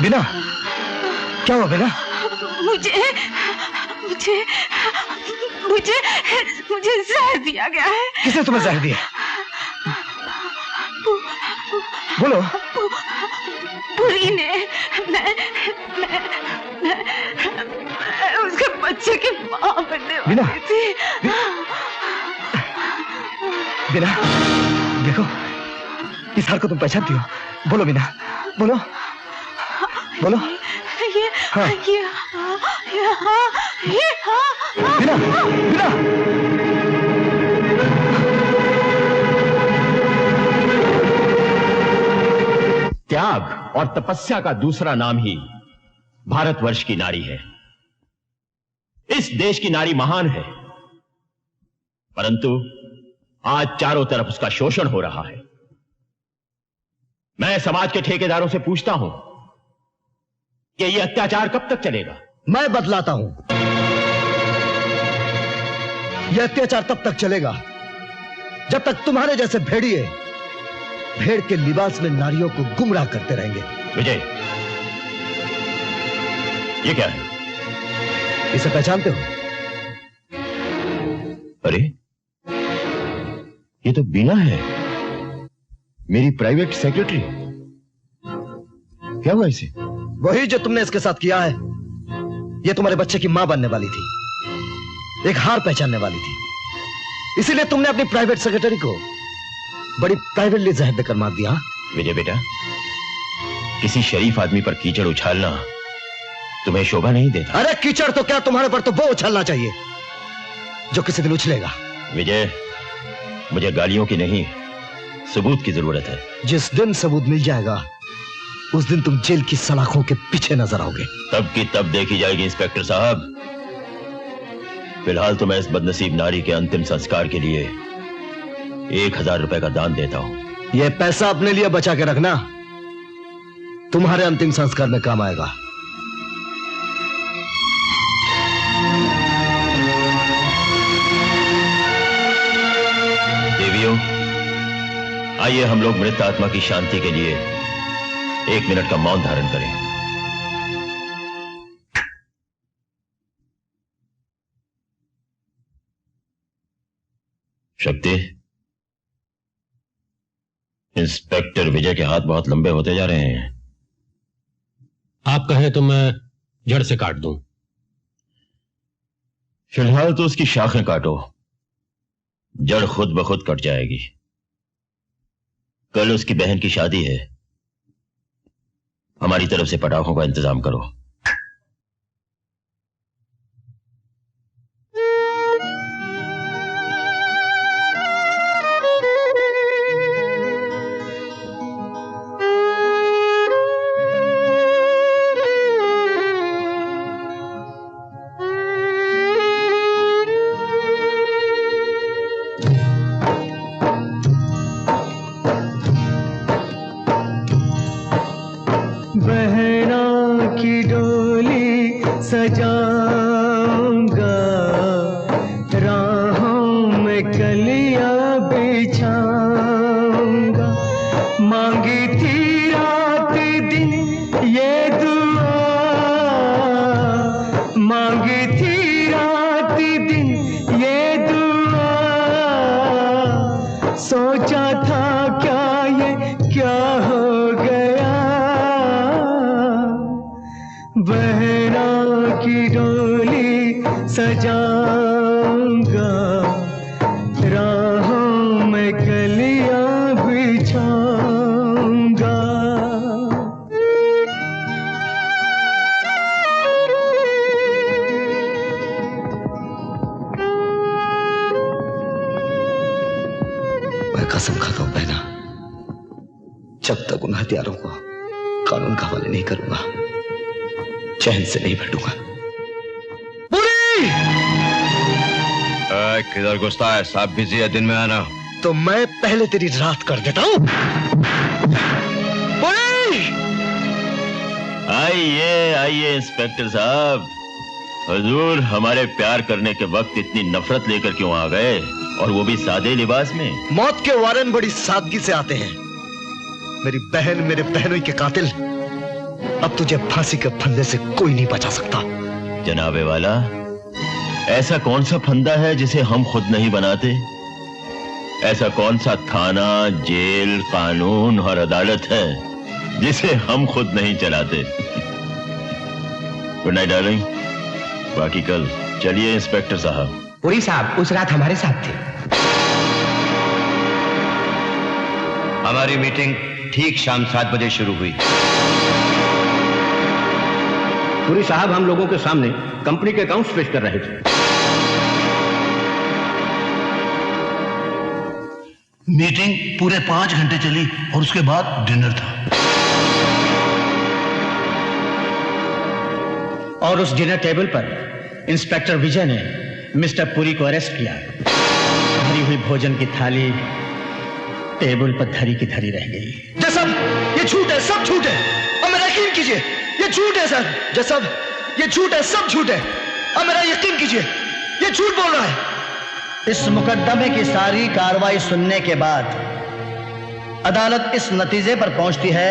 बिना, क्या हुआ बिना? मुझे मुझे मुझे मुझे जहर दिया गया है। किसने तुम्हें जहर दिया? बोलो। बुरी ने। मैं उसके बच्चे की मां बनने वाली थी। बिना, देखो, इस हार को तुम पहचानती हो? बोलो बिना, बोलो बोलो। ये हाँ। ये बिना, बिना। त्याग और तपस्या का दूसरा नाम ही भारतवर्ष की नारी है। इस देश की नारी महान है, परंतु आज चारों तरफ उसका शोषण हो रहा है। मैं समाज के ठेकेदारों से पूछता हूं कि यह अत्याचार कब तक चलेगा? मैं बतलाता हूं। यह अत्याचार तब तक चलेगा जब तक तुम्हारे जैसे भेड़िए भेड़ के लिबास में नारियों को गुमराह करते रहेंगे। विजय, ये क्या है? इसे पहचानते हो? अरे, ये तो बीना है, मेरी प्राइवेट सेक्रेटरी। क्या हुआ इसे? वही जो तुमने इसके साथ किया है। ये तुम्हारे बच्चे की मां बनने वाली थी, एक हार पहचानने वाली थी, इसीलिए तुमने अपनी प्राइवेट सेक्रेटरी को बड़ी प्राइवेटली जहर देकर मार दिया। विजय बेटा, किसी शरीफ आदमी पर कीचड़ उछालना तुम्हें शोभा नहीं देता। अरे कीचड़ तो क्या, तुम्हारे पर तो वो उछलना चाहिए जो किसी दिन उछलेगा। विजय, मुझे गालियों की नहीं, सबूत की जरूरत है। जिस दिन सबूत मिल जाएगा उस दिन तुम जेल की सलाखों के पीछे नजर आओगे। तब की तब देखी जाएगी इंस्पेक्टर साहब। फिलहाल तो मैं इस बदनसीब नारी के अंतिम संस्कार के लिए 1000 रुपए का दान देता हूं। यह पैसा अपने लिए बचा के रखना, तुम्हारे अंतिम संस्कार में काम आएगा। देवियों, आइए हम लोग मृत आत्मा की शांति के लिए 1 मिनट का मौन धारण करें। शक्ति, इंस्पेक्टर विजय के हाथ बहुत लंबे होते जा रहे हैं। आप कहें तो मैं जड़ से काट दूं। फिलहाल तो उसकी शाखें काटो, जड़ खुद ब खुद कट जाएगी। कल उसकी बहन की शादी है, हमारी तरफ से पटाखों का इंतजाम करो। सजाऊंगा, राहों में कलियां बिछाऊंगा। मांगी थी रात दिन ये दुआ, मांगी थी रात दिन ये दुआ। सोचा था क्या ये क्या हो गया, बहरा की डोली सजाऊंगा, राहों में कलियां बिछाऊंगा। मैं कसम खाता हूं बहना, जब तक उन हथियारों को कानून के हवाले नहीं करूंगा, चैन से नहीं बैठूंगा। किधर घुसता है? साहब बिजी है, दिन में आना। तो मैं पहले तेरी रात कर देता हूं। आइए आइए इंस्पेक्टर साहब, हुजूर हमारे प्यार करने के वक्त इतनी नफरत लेकर क्यों आ गए, और वो भी सादे लिबास में? मौत के वारन बड़ी सादगी से आते हैं। मेरी बहन, मेरे बहनों के कातिल, अब तुझे फांसी के फंदे से कोई नहीं बचा सकता। जनाबे वाला, ऐसा कौन सा फंदा है जिसे हम खुद नहीं बनाते? ऐसा कौन सा थाना, जेल, कानून और अदालत है जिसे हम खुद नहीं चलाते? गुड नाइट डार्लिंग, बाकी कल। चलिए इंस्पेक्टर साहब। पुरी साहब उस रात हमारे साथ थे। हमारी मीटिंग ठीक शाम 7 बजे शुरू हुई। पुरी साहब हम लोगों के सामने कंपनी के अकाउंट्स पेश कर रहे थे। मीटिंग पूरे 5 घंटे चली और उसके बाद डिनर था। और उस डिनर टेबल पर इंस्पेक्टर विजय ने मिस्टर पुरी को अरेस्ट किया। भरी हुई भोजन की थाली टेबल पर धरी की धरी रह गई। जसब, ये झूठ है, सब झूठ है, और मेरा यकीन कीजिए ये झूठ है सर। जसब, ये झूठ है, सब झूठ है, और मेरा यकीन कीजिए ये झूठ बोल रहा है। इस मुकदमे की सारी कार्रवाई सुनने के बाद अदालत इस नतीजे पर पहुंचती है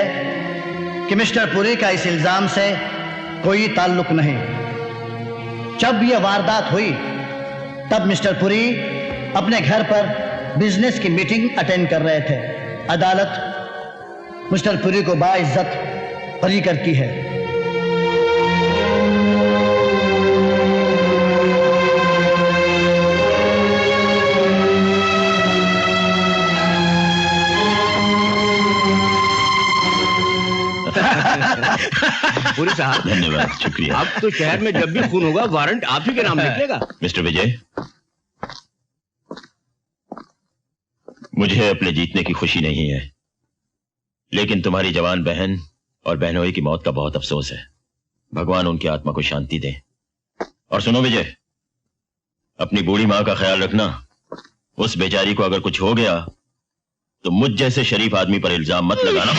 कि मिस्टर पुरी का इस इल्जाम से कोई ताल्लुक नहीं। जब यह वारदात हुई तब मिस्टर पुरी अपने घर पर बिजनेस की मीटिंग अटेंड कर रहे थे। अदालत मिस्टर पुरी को बाइज्जत बरी करती है। पुरी साहब धन्यवाद, शुक्रिया। अब तो शहर में जब भी खून होगा वारंट आप ही के नाम निकलेगा। मिस्टर विजय, मुझे अपने जीतने की खुशी नहीं है, लेकिन तुम्हारी जवान बहन और बहनोई की मौत का बहुत अफसोस है। भगवान उनकी आत्मा को शांति दे। और सुनो विजय, अपनी बूढ़ी मां का ख्याल रखना। उस बेचारी को अगर कुछ हो गया तो मुझ जैसे शरीफ आदमी पर इल्जाम मत लगाना।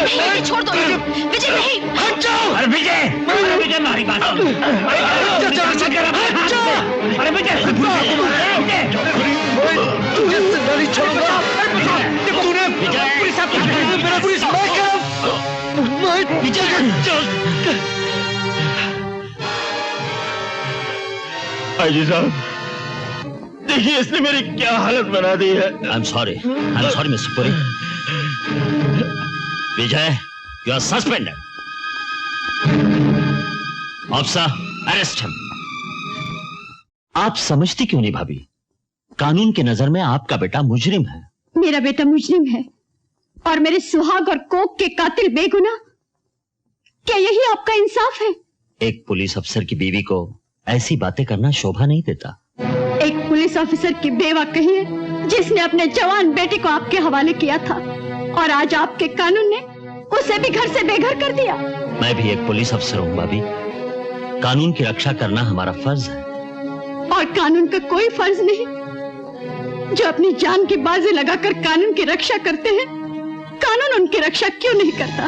नहीं, छोड़ दो विजय, नहीं। हट जाओ। अरे विजय, विजय मारी बात सुन। अरे विजय, नहीं छोड़ूंगा। तूने पुलिस साहब आईजी साहब, देखिए इसने मेरी क्या हालत बना दी है। I am sorry mister Puri. Vijay, you are suspended. Officer, arrest him. आप समझती क्यों नहीं भाभी? कानून की नजर में आपका बेटा मुजरिम है। मेरा बेटा मुजरिम है और मेरे सुहाग और कोक के कातिल बेगुनाह। क्या यही आपका इंसाफ है? एक पुलिस अफसर की बीवी को ऐसी बातें करना शोभा नहीं देता। एक पुलिस ऑफिसर की बेवा कहिए जिसने अपने जवान बेटे को आपके हवाले किया था और आज आपके कानून ने उसे भी घर से बेघर कर दिया। मैं भी एक पुलिस अफसर हूँ भाभी। कानून की रक्षा करना हमारा फर्ज है। और कानून का कोई फर्ज नहीं। जो अपनी जान की बाजी लगाकर कानून की रक्षा करते हैं, कानून उनकी रक्षा क्यों नहीं करता?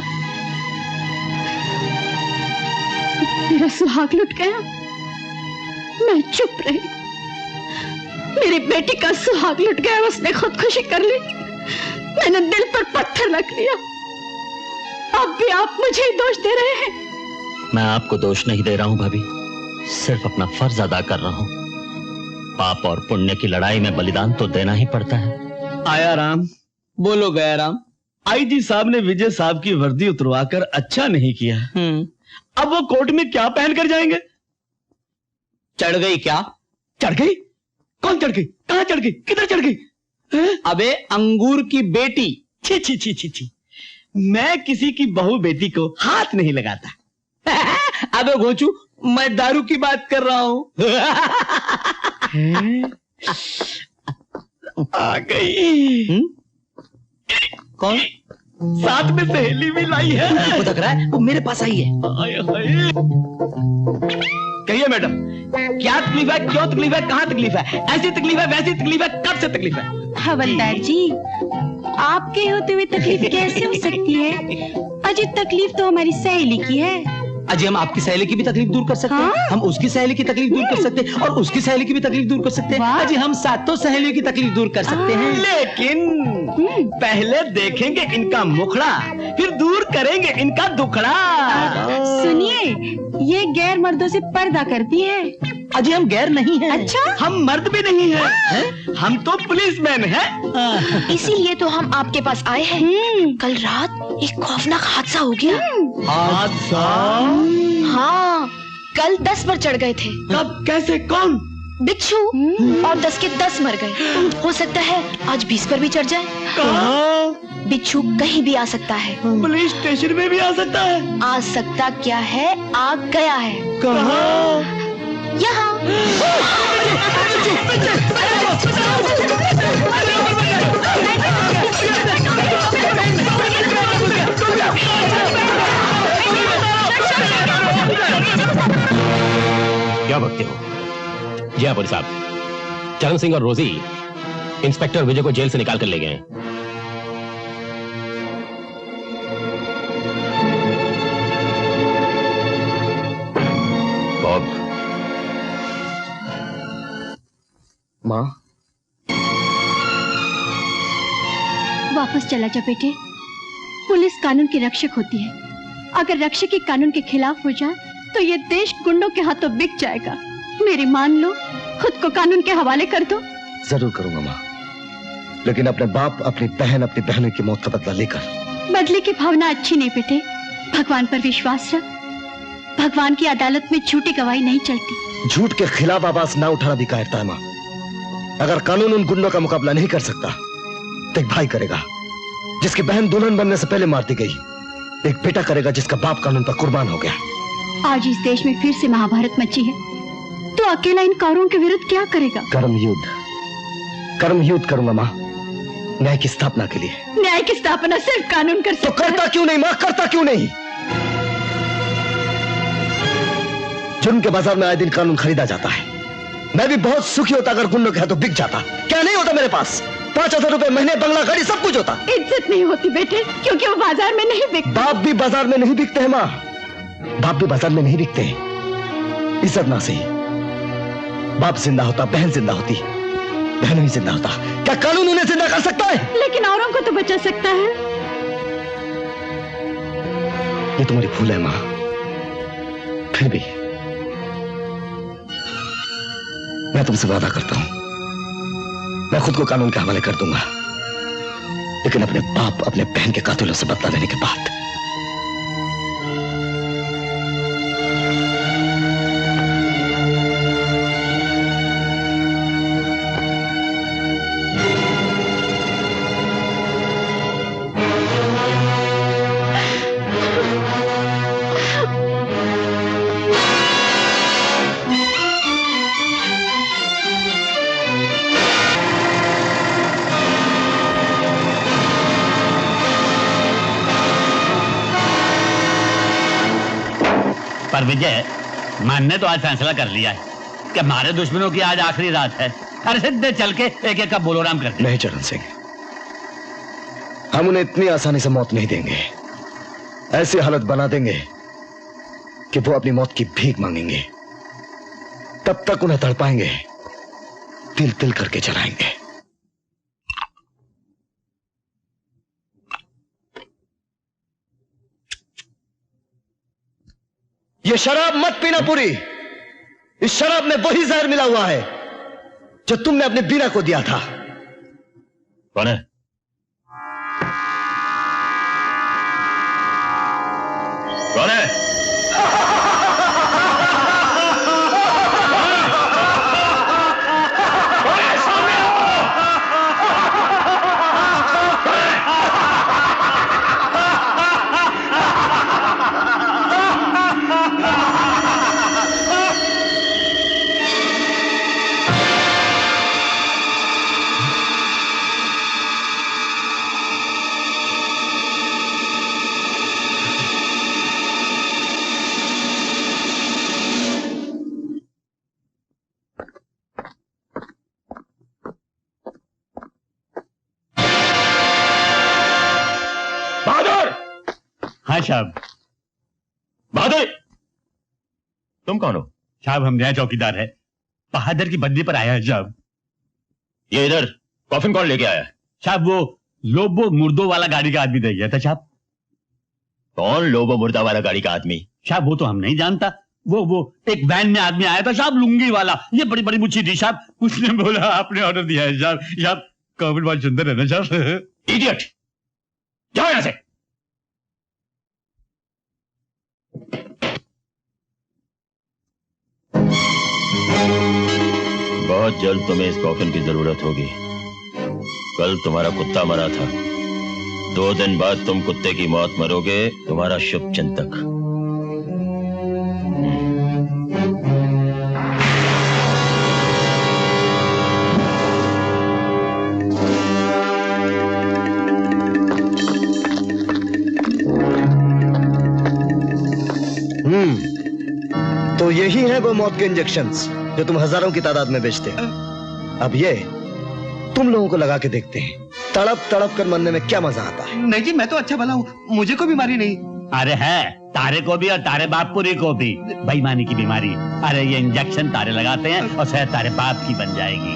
मेरा सुहाग लुट गया, मैं चुप रही। मेरी बेटी का सुहाग लुट गया, उसने खुदकुशी कर ली। मैंने दिल पर पत्थर रख लिया। अब भी आप मुझे ही दोष दे रहे हैं। मैं आपको दोष नहीं दे रहा हूँ भाभी, सिर्फ अपना फर्ज अदा कर रहा हूँ। पाप और पुण्य की लड़ाई में बलिदान तो देना ही पड़ता है। आया राम, बोलो गया राम। आईजी साहब ने विजय साहब की वर्दी उतरवाकर अच्छा नहीं किया। अब वो कोर्ट में क्या पहन कर जाएंगे? चढ़ गई क्या? चढ़ गई? कौन चढ़ गई? कहां चढ़ गई? किधर चढ़ गई? अबे अंगूर की बेटी। छी छी छी छी छी, मैं किसी की बहू बेटी को हाथ नहीं लगाता। अबे घोचू, मैं दारू की बात कर रहा हूं। आ गई। कौन? साथ में सहेली भी लाई है। वो लग रहा है वो मेरे पास आई है। कहिए मैडम, क्या तकलीफ है? क्यों तकलीफ है? कहाँ तकलीफ है? ऐसी तकलीफ है, वैसी तकलीफ है, कब से तकलीफ है? हवलदार जी, आपके होते हुए तकलीफ कैसे हो सकती है? अजी तकलीफ तो हमारी सहेली की है। अजी हम आपकी सहेली की भी तकलीफ दूर कर सकते हैं, हम उसकी सहेली की तकलीफ दूर कर सकते हैं और उसकी सहेली की भी तकलीफ दूर कर सकते हैं। अजी हम सातों सहेलियों की तकलीफ दूर कर सकते हैं। लेकिन पहले देखेंगे इनका मुखड़ा, फिर दूर करेंगे इनका दुखड़ा। सुनिए, ये गैर मर्दों से पर्दा करती है। अजी हम गैर नहीं हैं। अच्छा, हम मर्द भी नहीं हैं, हम तो पुलिसमैन हैं। इसीलिए तो हम आपके पास आए हैं। कल रात एक खौफनाक हादसा हो गया। हादसा? हाँ, कल 10 पर चढ़ गए थे। कब? कैसे? कौन? बिच्छू, और 10 के 10 मर गए। हो सकता है आज 20 पर भी चढ़ जाए। कहाँ? बिच्छू कहीं भी आ सकता है। पुलिस स्टेशन में भी आ सकता है। आ सकता क्या है, आ गया है। कहाँ? यहाँ। क्या भगते हो? जी हाँ पुलिस साहब, चरण सिंह और रोजी इंस्पेक्टर विजय को जेल से निकाल कर ले गए। माँ, वापस चला जा बेटे। पुलिस कानून की रक्षक होती है। अगर रक्षक ही कानून के खिलाफ हो जाए तो ये देश गुंडों के हाथों बिक जाएगा। मेरी मान लो, खुद को कानून के हवाले कर दो। जरूर करूंगा माँ, लेकिन अपने बाप, अपनी बहन, अपनी बहनों की मौत का बदला लेकर। बदले की भावना अच्छी नहीं बेटे, भगवान पर विश्वास रख। भगवान की अदालत में झूठी गवाही नहीं चलती। झूठ के खिलाफ आवाज ना उठाना भी कायरता है माँ। अगर कानून उन गुंडों का मुकाबला नहीं कर सकता तो एक भाई करेगा जिसकी बहन दुल्हन बनने से पहले मार दी गई। एक बेटा करेगा जिसका बाप कानून पर कुर्बान हो गया। आज इस देश में फिर से महाभारत मची है, तो अकेला इन कौरवों के विरुद्ध क्या करेगा? कर्म युद्ध करूंगा माँ, न्याय की स्थापना के लिए। न्याय की स्थापना सिर्फ कानून कर सकता है। तो करता क्यों नहीं माँ, करता क्यों नहीं? जुर्म के बाजार में आए दिन कानून खरीदा जाता है। मैं भी बहुत सुखी होता अगर गुंडों के हाथों बिक जाता। क्या नहीं होता मेरे पास? 5,000 रुपए महीने, बंगला, गाड़ी, सब कुछ होता। इज्जत नहीं होती बेटे, क्योंकि वो बाजार में नहीं बिकते। बाप भी बाजार में नहीं बिकते हैं माँ, बाप भी बाजार में नहीं बिकते। इज्जत ना सही, बाप जिंदा होता, बहन जिंदा होती, बहन भी जिंदा होता। क्या कानून उन्हें जिंदा कर सकता है? लेकिन औरों को तो बचा सकता है। ये तुम्हारी भूल है माँ। फिर भी मैं तुमसे वादा करता हूं, मैं खुद को कानून के हवाले कर दूंगा, लेकिन अपने बाप, अपने बहन के कातिलों से बदला लेने के बाद। पर विजय, मान ने तो आज फैसला कर लिया है कि हमारे दुश्मनों की आज आखिरी रात है। अरे सीधे चल के एक एक का बोलोराम करते। नहीं चरण सिंह, हम उन्हें इतनी आसानी से मौत नहीं देंगे। ऐसी हालत बना देंगे कि वो अपनी मौत की भीख मांगेंगे। तब तक उन्हें तड़पाएंगे, तिल तिल करके जलाएंगे। ये शराब मत पीना पूरी। इस शराब में वही जहर मिला हुआ है जो तुमने अपने बीना को दिया था। कौन है? कौन है? हाँ साहब। बहादुर, तुम कौन हो? साहब हम नया चौकीदार है, बहादुर की बदली पर आया है साहब। ये इधर कॉफिन कौन लेके आया? साहब वो लोबो मुर्दो वाला गाड़ी का आदमी दे गया था साहब। कौन लोबो मुर्दा वाला गाड़ी का आदमी? साहब वो तो हम नहीं जानता। वो एक वैन में आदमी आया था साहब, लुंगी वाला, ये बड़ी बड़ी मुच्छी थी साहब। उसने बोला आपने ऑर्डर दिया है साहब। साहब कॉफिन बहुत सुंदर है ना साहब। इडियट, जाओ यहां से। बहुत जल्द तुम्हें इस कॉफिन की जरूरत होगी। कल तुम्हारा कुत्ता मरा था, 2 दिन बाद तुम कुत्ते की मौत मरोगे। तुम्हारा शुभ चिंतक। तो यही है वो मौत के इंजेक्शंस जो तुम हजारों की तादाद में बेचते हैं। अब ये तुम लोगों को लगा के देखते हैं, तड़प तड़प कर मरने में क्या मजा आता है। नहीं जी, मैं तो अच्छा भला हूँ, मुझे कोई बीमारी नहीं। अरे है, तारे को भी और तारे बापपुरी को भी बेईमानी की बीमारी। अरे ये इंजेक्शन तारे लगाते हैं और शायद तारे बाप की बन जाएगी।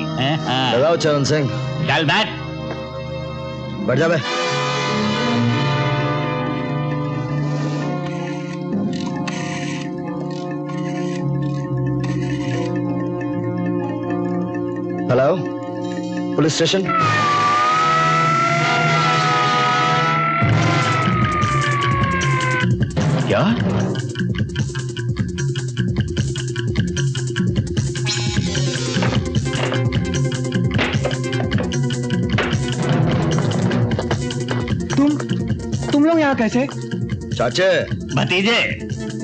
लगाओ चरण सिंह। चल बैठ। बैठ जा बे। Hello, police station. क्या? तुम लोग यहाँ कैसे? चाचे, भतीजे,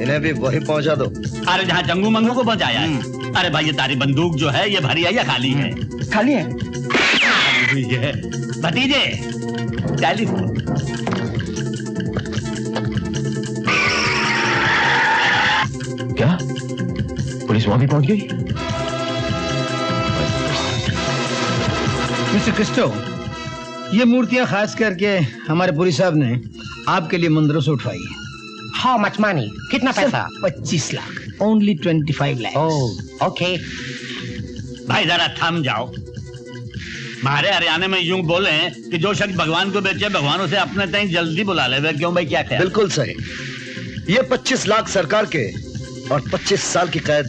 इन्हें भी वही पहुंचा दो। अरे जहाँ जंगू मंगू को पहुंचाया है। अरे भाई ये तारी बंदूक जो है ये भरी है या खाली है? खाली है। ये भतीजे, टेलीफोन। क्या? पुलिस वहां भी पहुंच गई? मिस्टर क्रिस्टो, ये मूर्तियां खास करके हमारे पुरी साहब ने आपके लिए मंदिरों से उठवाई है। How much money? कितना पैसा? 25 लाख। ओनली 25 लाख। ओह, ओके। भाई जरा थम जाओ। हमारे हरियाणा में यूं बोले कि जो शख्स भगवान को बेचे भगवान उसे अपने तक जल्दी बुला ले। क्यों भाई, क्या ख्याल? बिल्कुल सही। ये 25 लाख सरकार के और 25 साल की कैद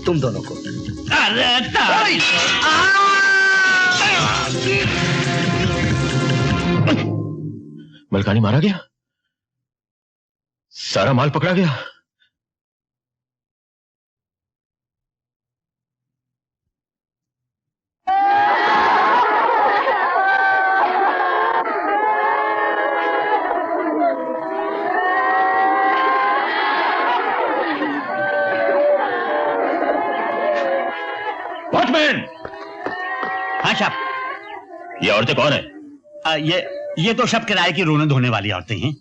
तुम दोनों को। अरे मलकानी मारा गया, सारा माल पकड़ा गया। वॉचमैन! हाँ साहब। ये औरतें कौन है? ये तो सब किराए की रोने धोने वाली औरतें हैं।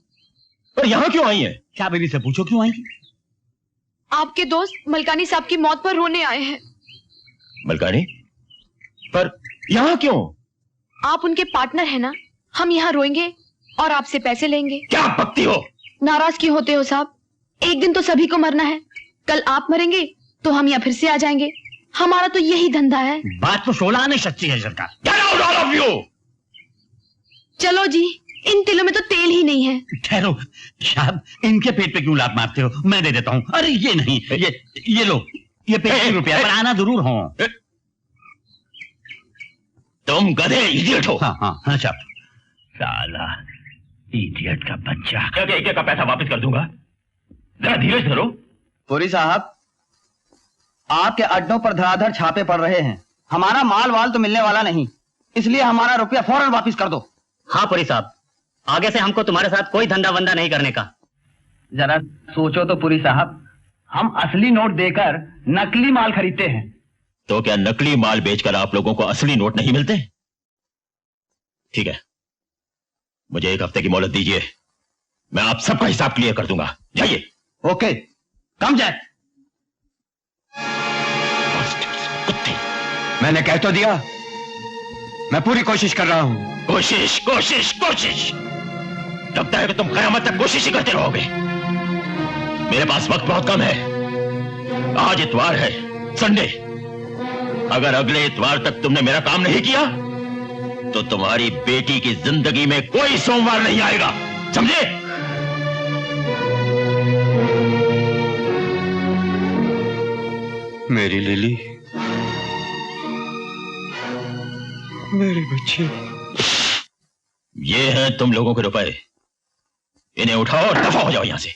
पर यहाँ क्यों आई हैं? क्या बेबी से पूछो क्यों आई? आपके दोस्त मलकानी साहब की मौत पर रोने आए हैं। मलकानी? पर यहाँ क्यों? आप उनके पार्टनर हैं ना, हम यहाँ रोएंगे और आपसे पैसे लेंगे। क्या बकती हो? नाराज क्यों होते हो साहब? एक दिन तो सभी को मरना है। कल आप मरेंगे तो हम यहाँ फिर से आ जाएंगे। हमारा तो यही धंधा है। बात तो 16 आने सच्ची है सरकार। चलो जी, इन तिलों में तो तेल ही नहीं है। ठहरो साहब, इनके पेट पे क्यों लात मारते हो? मैं दे देता हूँ। अरे ये नहीं, ये लो, ये 25 रुपया, पर आना जरूर हो। तुम गधे इडियट हो। हाँ हाँ हाँ साहब। साला इडियट का बच्चा। क्या एक का पैसा वापस कर दूंगा? जरा धीरज धरो। पुरी साहब, आपके अड्डों पर धड़ाधड़ छापे पड़ रहे हैं। हमारा माल वाल तो मिलने वाला नहीं, इसलिए हमारा रुपया फौरन वापस कर दो। हाँ पुरी साहब, आगे से हमको तुम्हारे साथ कोई धंधा वंदा नहीं करने का। जरा सोचो तो पुरी साहब, हम असली नोट देकर नकली माल खरीदते हैं। तो क्या नकली माल बेचकर आप लोगों को असली नोट नहीं मिलते? ठीक है, मुझे 1 हफ्ते की मोहलत दीजिए, मैं आप सबका हिसाब क्लियर कर दूंगा। जाइए। ओके, कम जाए। मैंने कह तो दिया, मैं पूरी कोशिश कर रहा हूं। कोशिश कोशिश कोशिश, लगता है कि तुम कयामत तक कोशिश ही करते रहोगे। मेरे पास वक्त बहुत कम है। आज इतवार है, संडे। अगर अगले इतवार तक तुमने मेरा काम नहीं किया तो तुम्हारी बेटी की जिंदगी में कोई सोमवार नहीं आएगा, समझे? मेरी लिली, मेरे बच्चे। ये हैं तुम लोगों के रुपए, इन्हें उठाओ और दफा हो जाओ यहां से।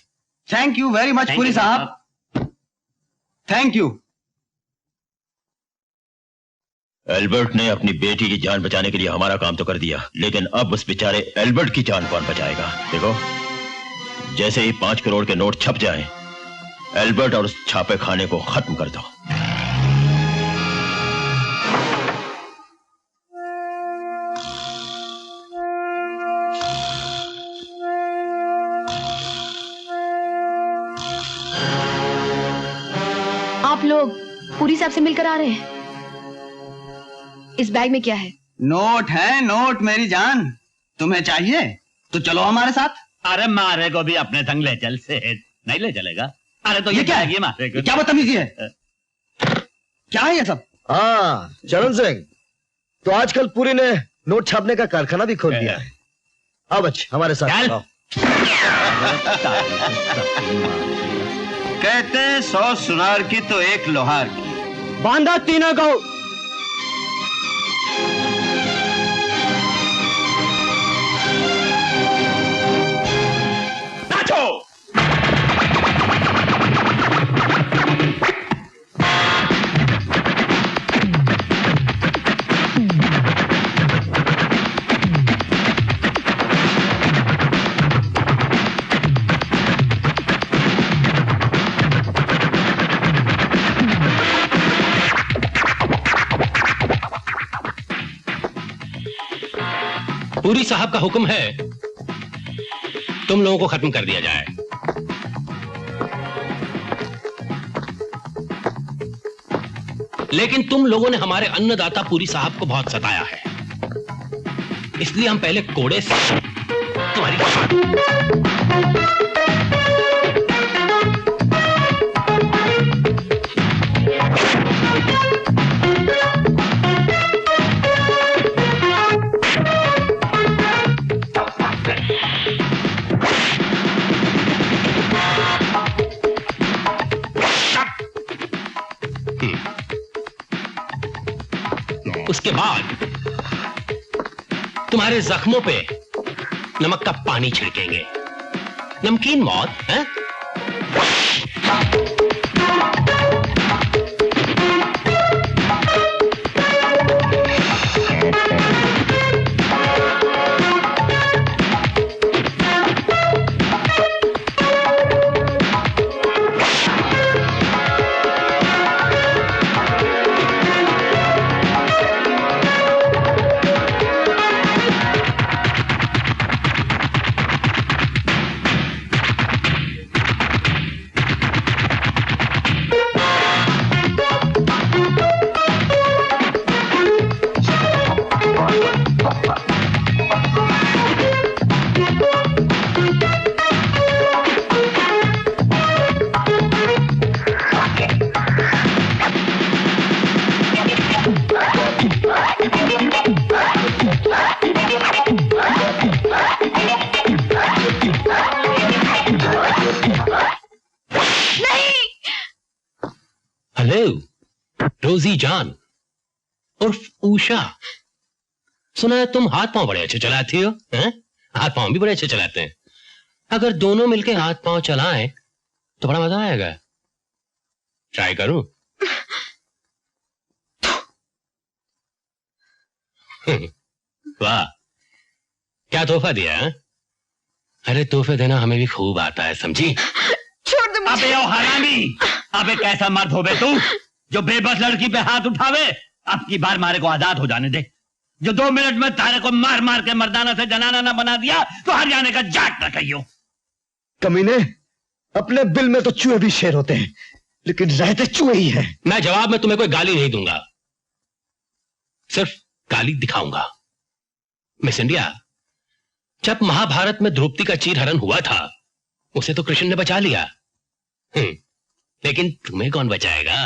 Thank you very much Puri साहब, थैंक यू। एल्बर्ट ने अपनी बेटी की जान बचाने के लिए हमारा काम तो कर दिया, लेकिन अब उस बेचारे एल्बर्ट की जान कौन बचाएगा? देखो, जैसे ही 5 करोड़ के नोट छप जाएं, एल्बर्ट और उस छापे खाने को खत्म कर दो। आप लोग पुरी साहब से मिलकर आ रहे हैं? इस बैग में क्या है? नोट है, नोट मेरी जान। तुम्हें चाहिए तो चलो हमारे साथ। अरे मारे को भी अपने संग ले चल से नहीं ले चलेगा? अरे तो ये क्या है? मारे को क्या बदतमीजी है? क्या है ये सब? हाँ चरण सिंह, तो आजकल पूरी ने नोट छापने का कारखाना भी खोल दिया है। आओ बच्चे हमारे साथ आओ। कहते हैं 100 सुनार की तो एक लोहार की। बांधा तीनों को। पूरी साहब का हुक्म है तुम लोगों को खत्म कर दिया जाए। लेकिन तुम लोगों ने हमारे अन्नदाता पूरी साहब को बहुत सताया है, इसलिए हम पहले कोड़े से तुम्हारी उसके बाद तुम्हारे जख्मों पे नमक का पानी छिड़केंगे। नमकीन मौत है? रोजी जान उर्फ उषा, सुना है तुम हाथ पांव बड़े अच्छे चलाती हो, हैं? हाथ पांव भी बड़े अच्छे चलाते हैं। अगर दोनों मिलके हाथ पांव चलाएं तो बड़ा मजा आएगा। ट्राई करूं? वाह, क्या तोहफा दिया है? अरे तोहफे देना हमें भी खूब आता है, समझी? छोड़ दे मुझे। अबे ओ हरामी, अबे कैसा मर्द हो बे तू जो बेबस लड़की पे हाथ उठावे। अब की बार मारे को आजाद हो जाने दे। जो 2 मिनट में तारे को मार मार के मर्दाना से जनाना ना बना दिया तो हरियाणा का जाट ना कहियो। कमीने, अपने बिल में तो चूहे भी शेर होते हैं, लेकिन रहते चूहे ही हैं। मैं जवाब में तुम्हें कोई गाली नहीं दूंगा, सिर्फ गाली दिखाऊंगा। मिस इंडिया, जब महाभारत में द्रौपदी का चीरहरण हुआ था उसे तो कृष्ण ने बचा लिया, लेकिन तुम्हें कौन बचाएगा?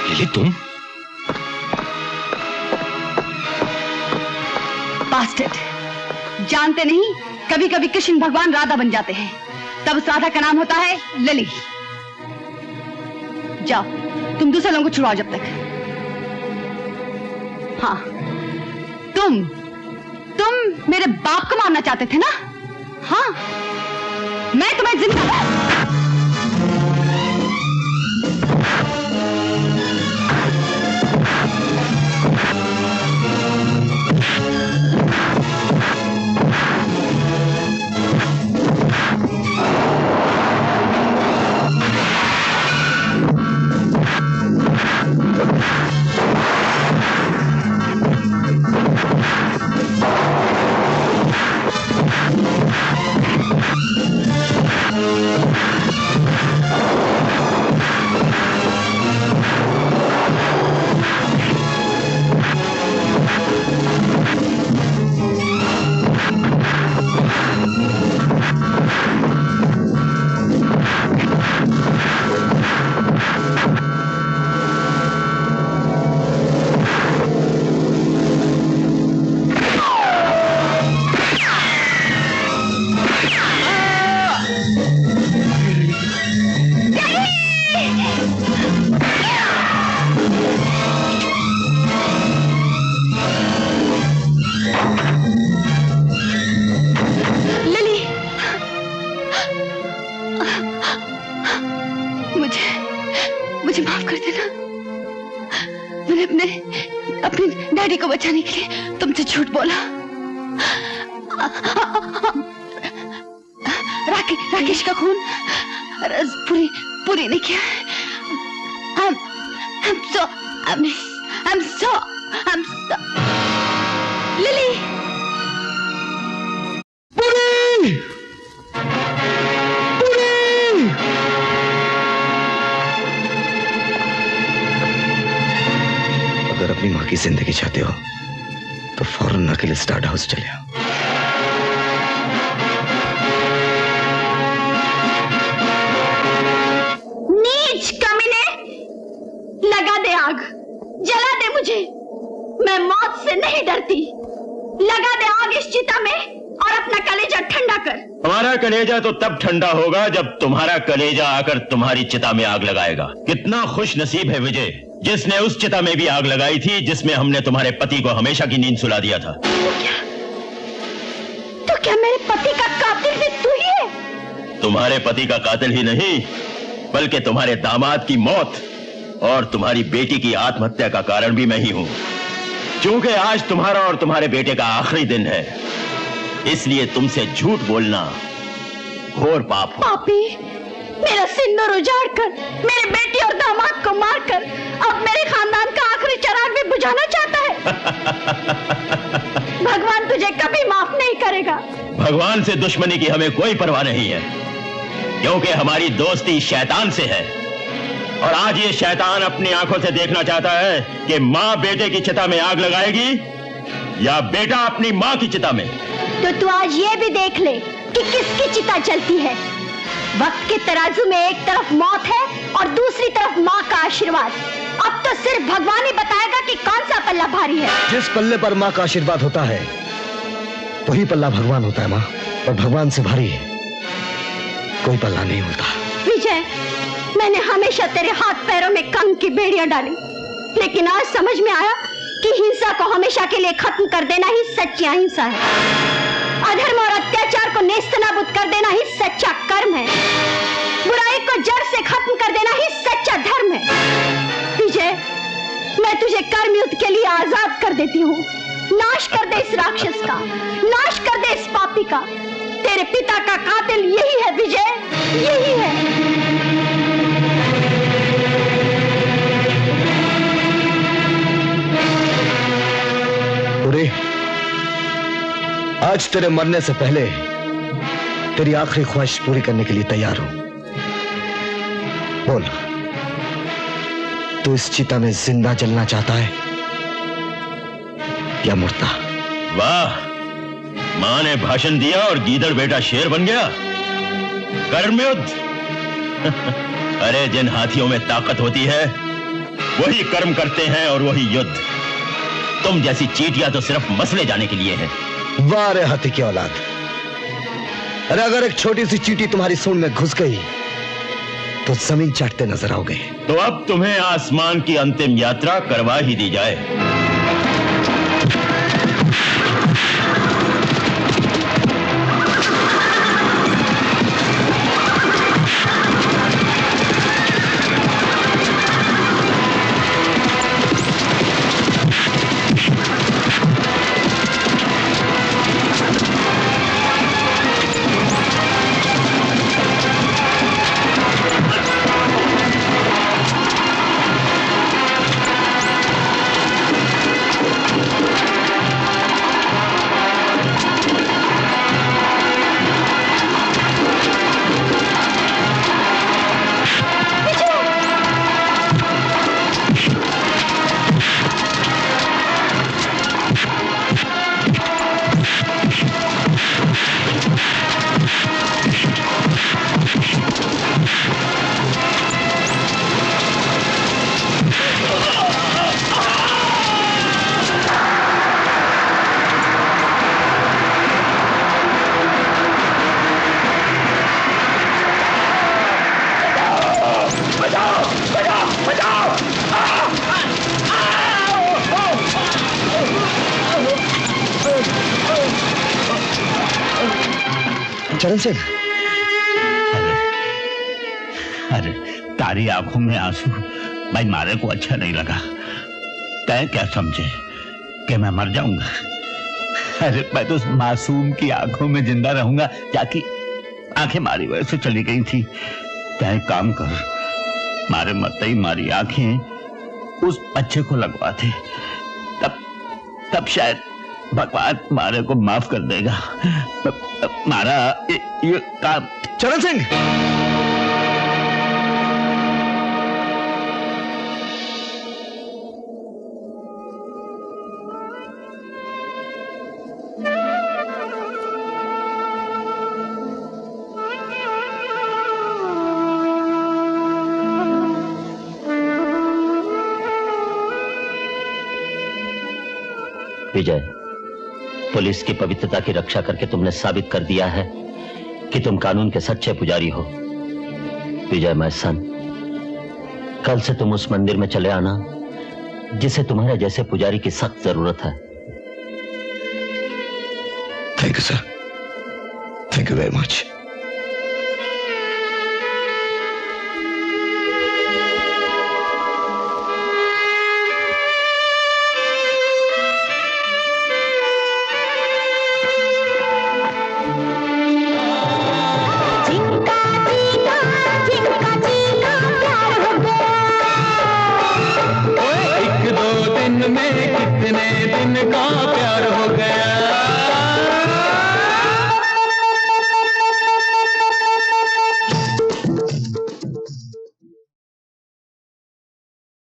लिली तुम? बास्टर्ड, जानते नहीं कभी कभी कृष्ण भगवान राधा बन जाते हैं, तब उस राधा का नाम होता है लिली। जाओ तुम दूसरे लोगों को छुड़ाओ जब तक। हाँ, तुम मेरे बाप को मारना चाहते थे ना? हाँ, मैं तुम्हें जिंदा मुझे माफ कर देना। मैंने अपने डैडी को बचाने के लिए तुमसे झूठ बोला। राकेश का खून पूरी नहीं किया। I'm so lily. अगर अपनी माँ की जिंदगी चाहते हो तो फौरन अकेले स्टार्ट हाउस चले आओ। नीच कमीने, लगा दे आग, जला दे मुझे। मैं मौत से नहीं डरती। लगा दे आग इस चिता में और अपना कलेजा ठंडा कर। हमारा कलेजा तो तब ठंडा होगा जब तुम्हारा कलेजा आकर तुम्हारी चिता में आग लगाएगा। कितना खुश नसीब है विजय, जिसने उस चिता में भी आग लगाई थी जिसमें हमने तुम्हारे पति को हमेशा की नींद सुला दिया था। तो क्या मेरे पति का कातिल भी तू ही है? तुम्हारे पति का कातिल ही नहीं, बल्कि तुम्हारे दामाद की मौत और तुम्हारी बेटी की आत्महत्या का कारण भी मैं ही हूं। क्योंकि आज तुम्हारा और तुम्हारे बेटे का आखिरी दिन है, इसलिए तुमसे झूठ बोलना घोर पाप हो। पापी, मेरा सिंदूर उजाड़ कर, मेरे बेटी और दामाद को मारकर अब मेरे खानदान का आखिरी चिराग भी बुझाना चाहता है। भगवान तुझे कभी माफ नहीं करेगा। भगवान से दुश्मनी की हमें कोई परवाह नहीं है, क्योंकि हमारी दोस्ती शैतान से है। और आज ये शैतान अपनी आंखों से देखना चाहता है कि माँ बेटे की चिता में आग लगाएगी या बेटा अपनी माँ की चिता में। तो तू आज ये भी देख ले कि किसकी चिता जलती है। वक्त के तराजू में एक तरफ मौत है और दूसरी तरफ माँ का आशीर्वाद। अब तो सिर्फ भगवान ही बताएगा कि कौन सा पल्ला भारी है। जिस पल्ले पर माँ का आशीर्वाद होता है वही पल्ला भगवान होता है माँ, और भगवान से भारी कोई पल्ला नहीं होता। विजय, मैंने हमेशा तेरे हाथ पैरों में कंग की बेड़ियां डाली, लेकिन आज समझ में आया कि हिंसा को हमेशा के लिए खत्म कर देना ही सच्ची अहिंसा है। अधर्म और अत्याचार को नेस्तनाबूद कर देना ही सच्चा कर्म है। बुराई को जड़ से खत्म कर देना ही सच्चा धर्म है। विजय, मैं तुझे कर्म युद्ध के लिए आजाद कर देती हूँ। नाश कर दे इस राक्षस का, नाश कर दे इस पापी का। तेरे पिता का कातिल यही है विजय, यही है। आज तेरे मरने से पहले तेरी आखिरी ख्वाहिश पूरी करने के लिए तैयार हूं। बोल, तू इस चिता में जिंदा जलना चाहता है या मुर्दा? वाह, मां ने भाषण दिया और गीदड़ बेटा शेर बन गया। कर्मयुद्ध। अरे जिन हाथियों में ताकत होती है वही कर्म करते हैं और वही युद्ध। तुम जैसी चीटियां तो सिर्फ मसले जाने के लिए है। वाह रे हाथी की औलाद। अरे अगर एक छोटी सी चींटी तुम्हारी सूंड में घुस गई तो जमीन चाटते नजर आओगे। तो अब तुम्हें आसमान की अंतिम यात्रा करवा ही दी जाए। चरण सिंह, अरे तारी आंखों में आंसू भाई मारे को अच्छा नहीं लगा। तय क्या समझे कि मैं मर जाऊंगा? अरे मैं तो उस मासूम की आंखों में जिंदा रहूंगा जाकि आंखें मारी वजह से चली गई थी। तय काम कर, मारे मरते ही मारी आंखें उस बच्चे को लगवा दे, तब शायद भगवान मारे को माफ कर देगा। मारा ये काम। चरण सिंह, विजय, पुलिस की पवित्रता की रक्षा करके तुमने साबित कर दिया है कि तुम कानून के सच्चे पुजारी हो। विजय माय सन, कल से तुम उस मंदिर में चले आना जिसे तुम्हारे जैसे पुजारी की सख्त जरूरत है। Thank you sir, thank you very much.